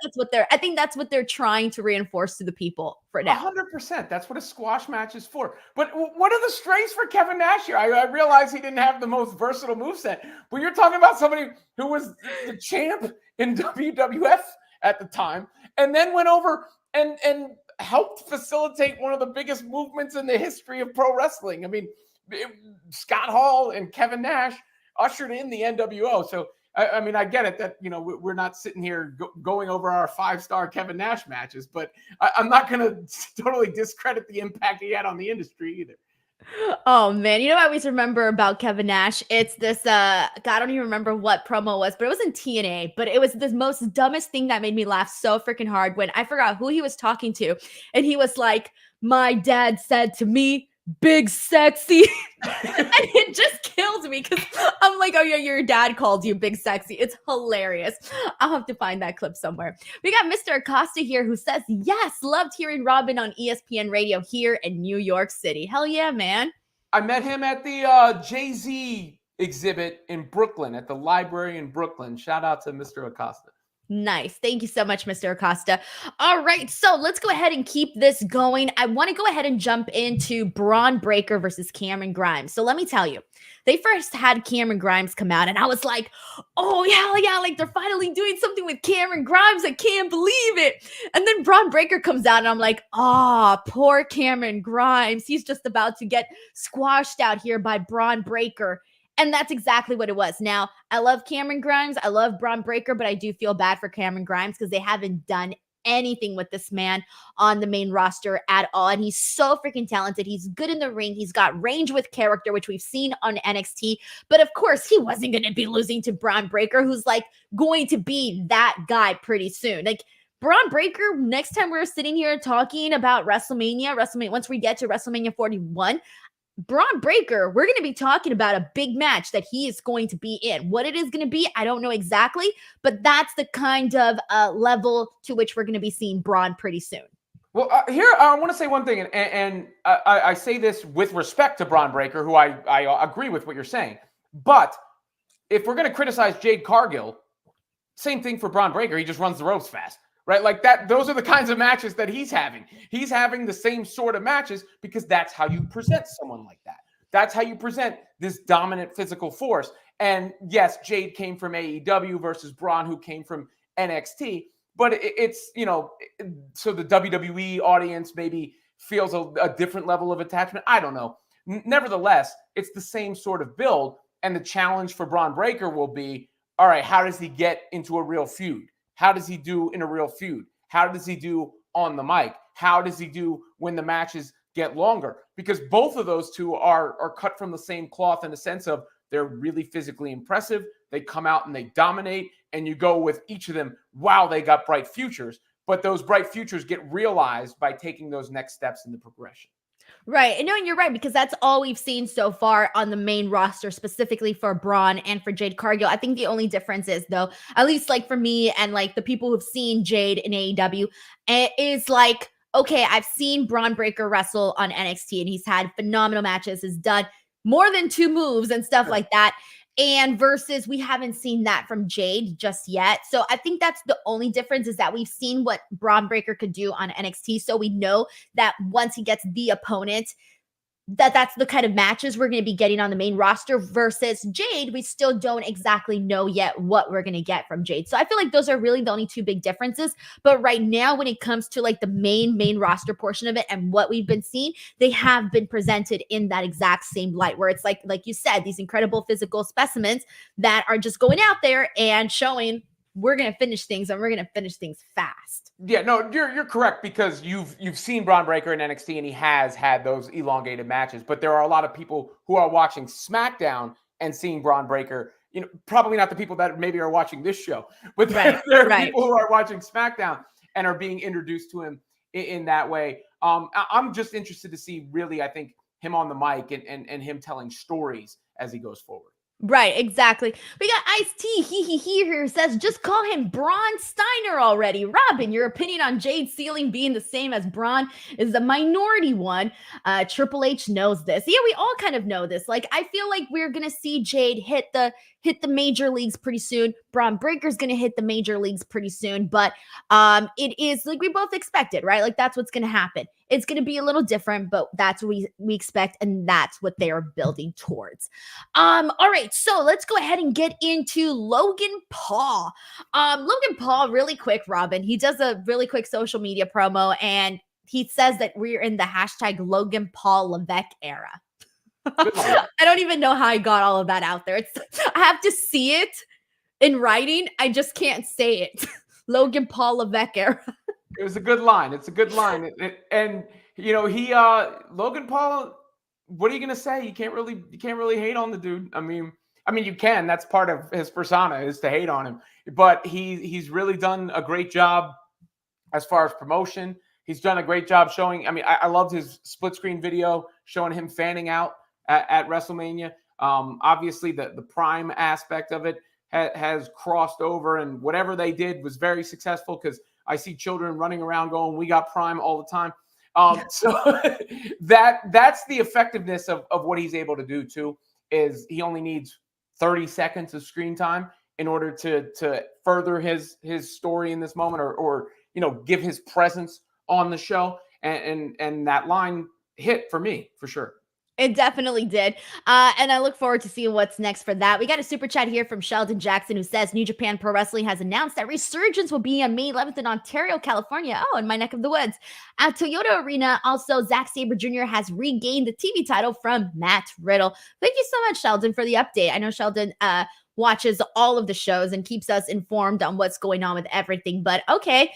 S1: I think that's what they're trying to reinforce to the people for now.
S2: 100%. That's what a squash match is for. But what are the strengths for Kevin Nash here? I realize he didn't have the most versatile moveset, but you're talking about somebody who was the champ in WWF at the time and then went over and helped facilitate one of the biggest movements in the history of pro wrestling. I mean, Scott Hall and Kevin Nash ushered in the NWO. So, I mean, I get it that, you know, we're not sitting here going over our 5-star Kevin Nash matches, but I'm not going to totally discredit the impact he had on the industry either.
S1: Oh man, you know what I always remember about Kevin Nash? It's this God, I don't even remember what promo it was, but it was in TNA, but it was the most dumbest thing that made me laugh so freaking hard when I forgot who he was talking to. And he was like, my dad said to me, Big Sexy. And it just kills me because I'm like, oh yeah, your dad called you Big Sexy. It's hilarious. I'll have to find that clip somewhere. We got Mr. Acosta here who says, yes, loved hearing Robin on ESPN radio here in New York City. Hell yeah, man.
S2: I met him at the Jay-Z exhibit in Brooklyn, at the library in Brooklyn. Shout out to Mr. Acosta.
S1: Nice. Thank you so much, Mr. Acosta. All right, so let's go ahead and keep this going. I want to go ahead and jump into Braun Breakker versus Cameron Grimes. So let me tell you, they first had Cameron Grimes come out, and I was like, oh, yeah, like they're finally doing something with Cameron Grimes. I can't believe it. And then Braun Breakker comes out, and I'm like, poor Cameron Grimes. He's just about to get squashed out here by Braun Breakker. And that's exactly what it was. Now, I love Cameron Grimes. I love Braun Breakker, but I do feel bad for Cameron Grimes because they haven't done anything with this man on the main roster at all. And he's so freaking talented. He's good in the ring. He's got range with character, which we've seen on NXT. But of course, he wasn't going to be losing to Braun Breakker, who's like going to be that guy pretty soon. Like, Braun Breakker, next time we're sitting here talking about WrestleMania, once we get to WrestleMania 41, Braun Breakker, we're going to be talking about a big match that he is going to be in. What it is going to be, I don't know exactly, but that's the kind of level to which we're going to be seeing Braun pretty soon.
S2: Well, here, I want to say one thing, and I say this with respect to Braun Breakker, who I agree with what you're saying. But if we're going to criticize Jade Cargill, same thing for Braun Breakker. He just runs the ropes fast. Right? Like that, those are the kinds of matches that he's having. He's having the same sort of matches because that's how you present someone like that. That's how you present this dominant physical force. And yes, Jade came from AEW versus Braun, who came from NXT. But it's, you know, so the WWE audience maybe feels a different level of attachment. I don't know. Nevertheless, it's the same sort of build. And the challenge for Braun Breakker will be, all right, how does he get into a real feud? How does he do in a real feud? How does he do on the mic? How does he do when the matches get longer? Because both of those two are cut from the same cloth in the sense of they're really physically impressive. They come out and they dominate, and you go with each of them, wow, they got bright futures. But those bright futures get realized by taking those next steps in the progression.
S1: Right. And no, and you're right, because that's all we've seen so far on the main roster, specifically for Braun and for Jade Cargill. I think the only difference is, though, at least like for me and like the people who've seen Jade in AEW, it is like, okay, I've seen Braun Breakker wrestle on NXT and he's had phenomenal matches, has done more than 2 moves and stuff like that. And versus we haven't seen that from Jade just yet. So I think that's the only difference, is that we've seen what Braun Breakker could do on NXT. So we know that once he gets the opponent, that's the kind of matches we're going to be getting on the main roster. Versus Jade, we still don't exactly know yet what we're going to get from Jade. So I feel like those are really the only 2 big differences. But right now, when it comes to like the main roster portion of it and what we've been seeing, they have been presented in that exact same light, where it's like you said, these incredible physical specimens that are just going out there and showing we're going to finish things, and we're going to finish things fast.
S2: Yeah, no, you're correct, because you've seen Braun Breakker in NXT and he has had those elongated matches, but there are a lot of people who are watching SmackDown and seeing Braun Breakker, probably not the people that maybe are watching this show, but there are people who are watching SmackDown and are being introduced to him in that way. I'm just interested to see, really, I think, him on the mic and him telling stories as he goes forward.
S1: Right, exactly. We got Ice-T, he here says, just call him Braun Steiner already. Robin, your opinion on Jade ceiling being the same as Braun is the minority one. Triple H knows this. Yeah, we all kind of know this. Like, I feel like we're going to see Jade hit the major leagues pretty soon. Braun Breakker's going to hit the major leagues pretty soon, but it is like we both expected, right? Like, that's what's going to happen. It's going to be a little different, but that's what we expect, and that's what they are building towards. All right, so let's go ahead and get into Logan Paul. Logan Paul, really quick, Robin. He does a really quick social media promo, and he says that we're in the hashtag Logan Paul Levesque era. I don't even know how I got all of that out there. I have to see it in writing. I just can't say it. Logan Paul Levesque era.
S2: It was a good line. It's a good line. And Logan Paul, what are you gonna say? You can't really hate on the dude. I mean you can. That's part of his persona, is to hate on him. But he's really done a great job as far as promotion. He's done a great job showing. I loved his split screen video showing him fanning out at WrestleMania. Obviously, the Prime aspect of it has crossed over, and whatever they did was very successful, because I see children running around going, "We got Prime" all the time. So that's the effectiveness of what he's able to do too. Is he only needs 30 seconds of screen time in order to further his story in this moment, or give his presence on the show, and that line hit for me for sure.
S1: It definitely did. And I look forward to seeing what's next for that. We got a super chat here from Sheldon Jackson, who says New Japan Pro Wrestling has announced that Resurgence will be on May 11th in Ontario, California. Oh, in my neck of the woods. At Toyota Arena, also, Zack Sabre Jr. has regained the TV title from Matt Riddle. Thank you so much, Sheldon, for the update. I know Sheldon watches all of the shows and keeps us informed on what's going on with everything. But okay.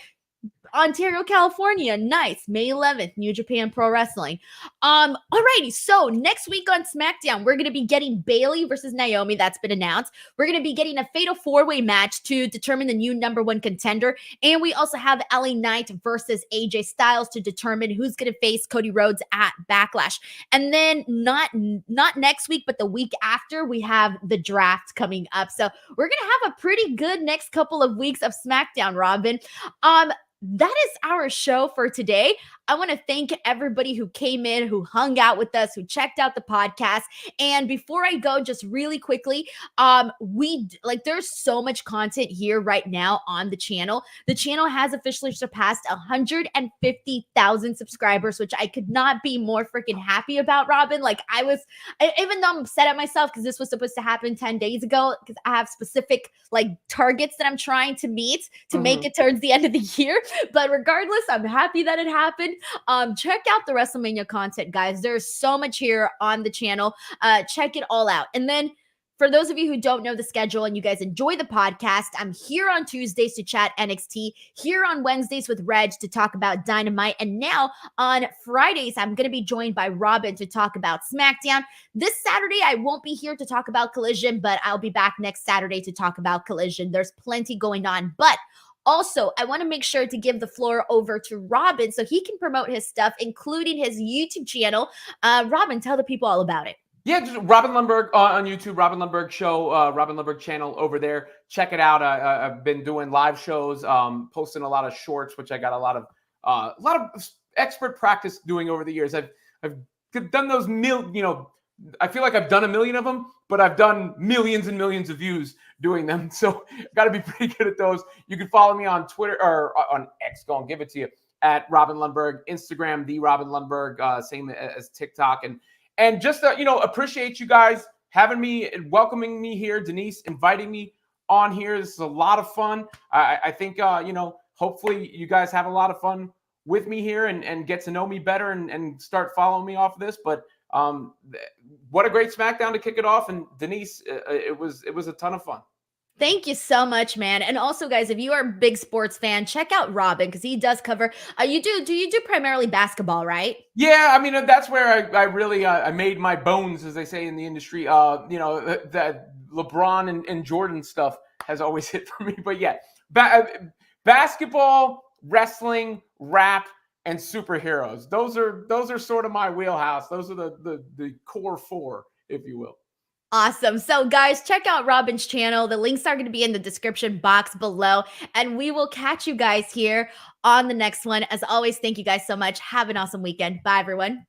S1: Ontario, California. Nice. May 11th, New Japan Pro Wrestling. Alrighty. So next week on SmackDown, we're going to be getting Bayley versus Naomi. That's been announced. We're going to be getting a fatal 4-way match to determine the new #1 contender. And we also have LA Knight versus AJ Styles to determine who's going to face Cody Rhodes at Backlash. And then not next week, but the week after, we have the draft coming up. So we're going to have a pretty good next couple of weeks of SmackDown, Robin. That is our show for today. I want to thank everybody who came in, who hung out with us, who checked out the podcast. And before I go, just really quickly, there's so much content here right now on the channel. The channel has officially surpassed 150,000 subscribers, which I could not be more freaking happy about, Robin. Like, even though I'm upset at myself because this was supposed to happen 10 days ago, because I have specific targets that I'm trying to meet to make it towards the end of the year. But regardless, I'm happy that it happened. Check out the WrestleMania content, guys. There's so much here on the channel. Check it all out. And then for those of you who don't know the schedule and you guys enjoy the podcast, I'm here on Tuesdays to chat NXT, here on Wednesdays with Reg to talk about Dynamite, and now on Fridays, I'm going to be joined by Robin to talk about SmackDown. This Saturday, I won't be here to talk about Collision, but I'll be back next Saturday to talk about Collision. There's plenty going on, but Also, I want to make sure to give the floor over to Robin so he can promote his stuff, including his YouTube channel. Robin, tell the people all about it.
S2: Yeah, just Robin Lundberg on YouTube, Robin Lundberg Show, Robin Lundberg channel over there. Check it out. I've been doing live shows, posting a lot of shorts, which I got a lot of expert practice doing over the years. I've done those I feel like I've done a million of them, but I've done millions and millions of views doing them. So got to be pretty good at those. You can follow me on Twitter or on X. Go and give it to you at Robin Lundberg, Instagram, the Robin Lundberg, same as TikTok. And just, appreciate you guys having me and welcoming me here. Denise inviting me on here. This is a lot of fun. I think, hopefully you guys have a lot of fun with me here and get to know me better and start following me off of this. But what a great SmackDown to kick it off. And Denise, it was a ton of fun.
S1: Thank you so much, man. And also, guys, if you are a big sports fan, check out Robin because he does cover. Do you do primarily basketball, right?
S2: Yeah, I mean that's where I really I made my bones, as they say in the industry. That LeBron and Jordan stuff has always hit for me. But yeah, basketball, wrestling, rap, and superheroes. Those are sort of my wheelhouse. Those are the core four, if you will.
S1: Awesome. So guys, check out Robin's channel. The links are going to be in the description box below, and we will catch you guys here on the next one. As always, thank you guys so much. Have an awesome weekend. Bye, everyone.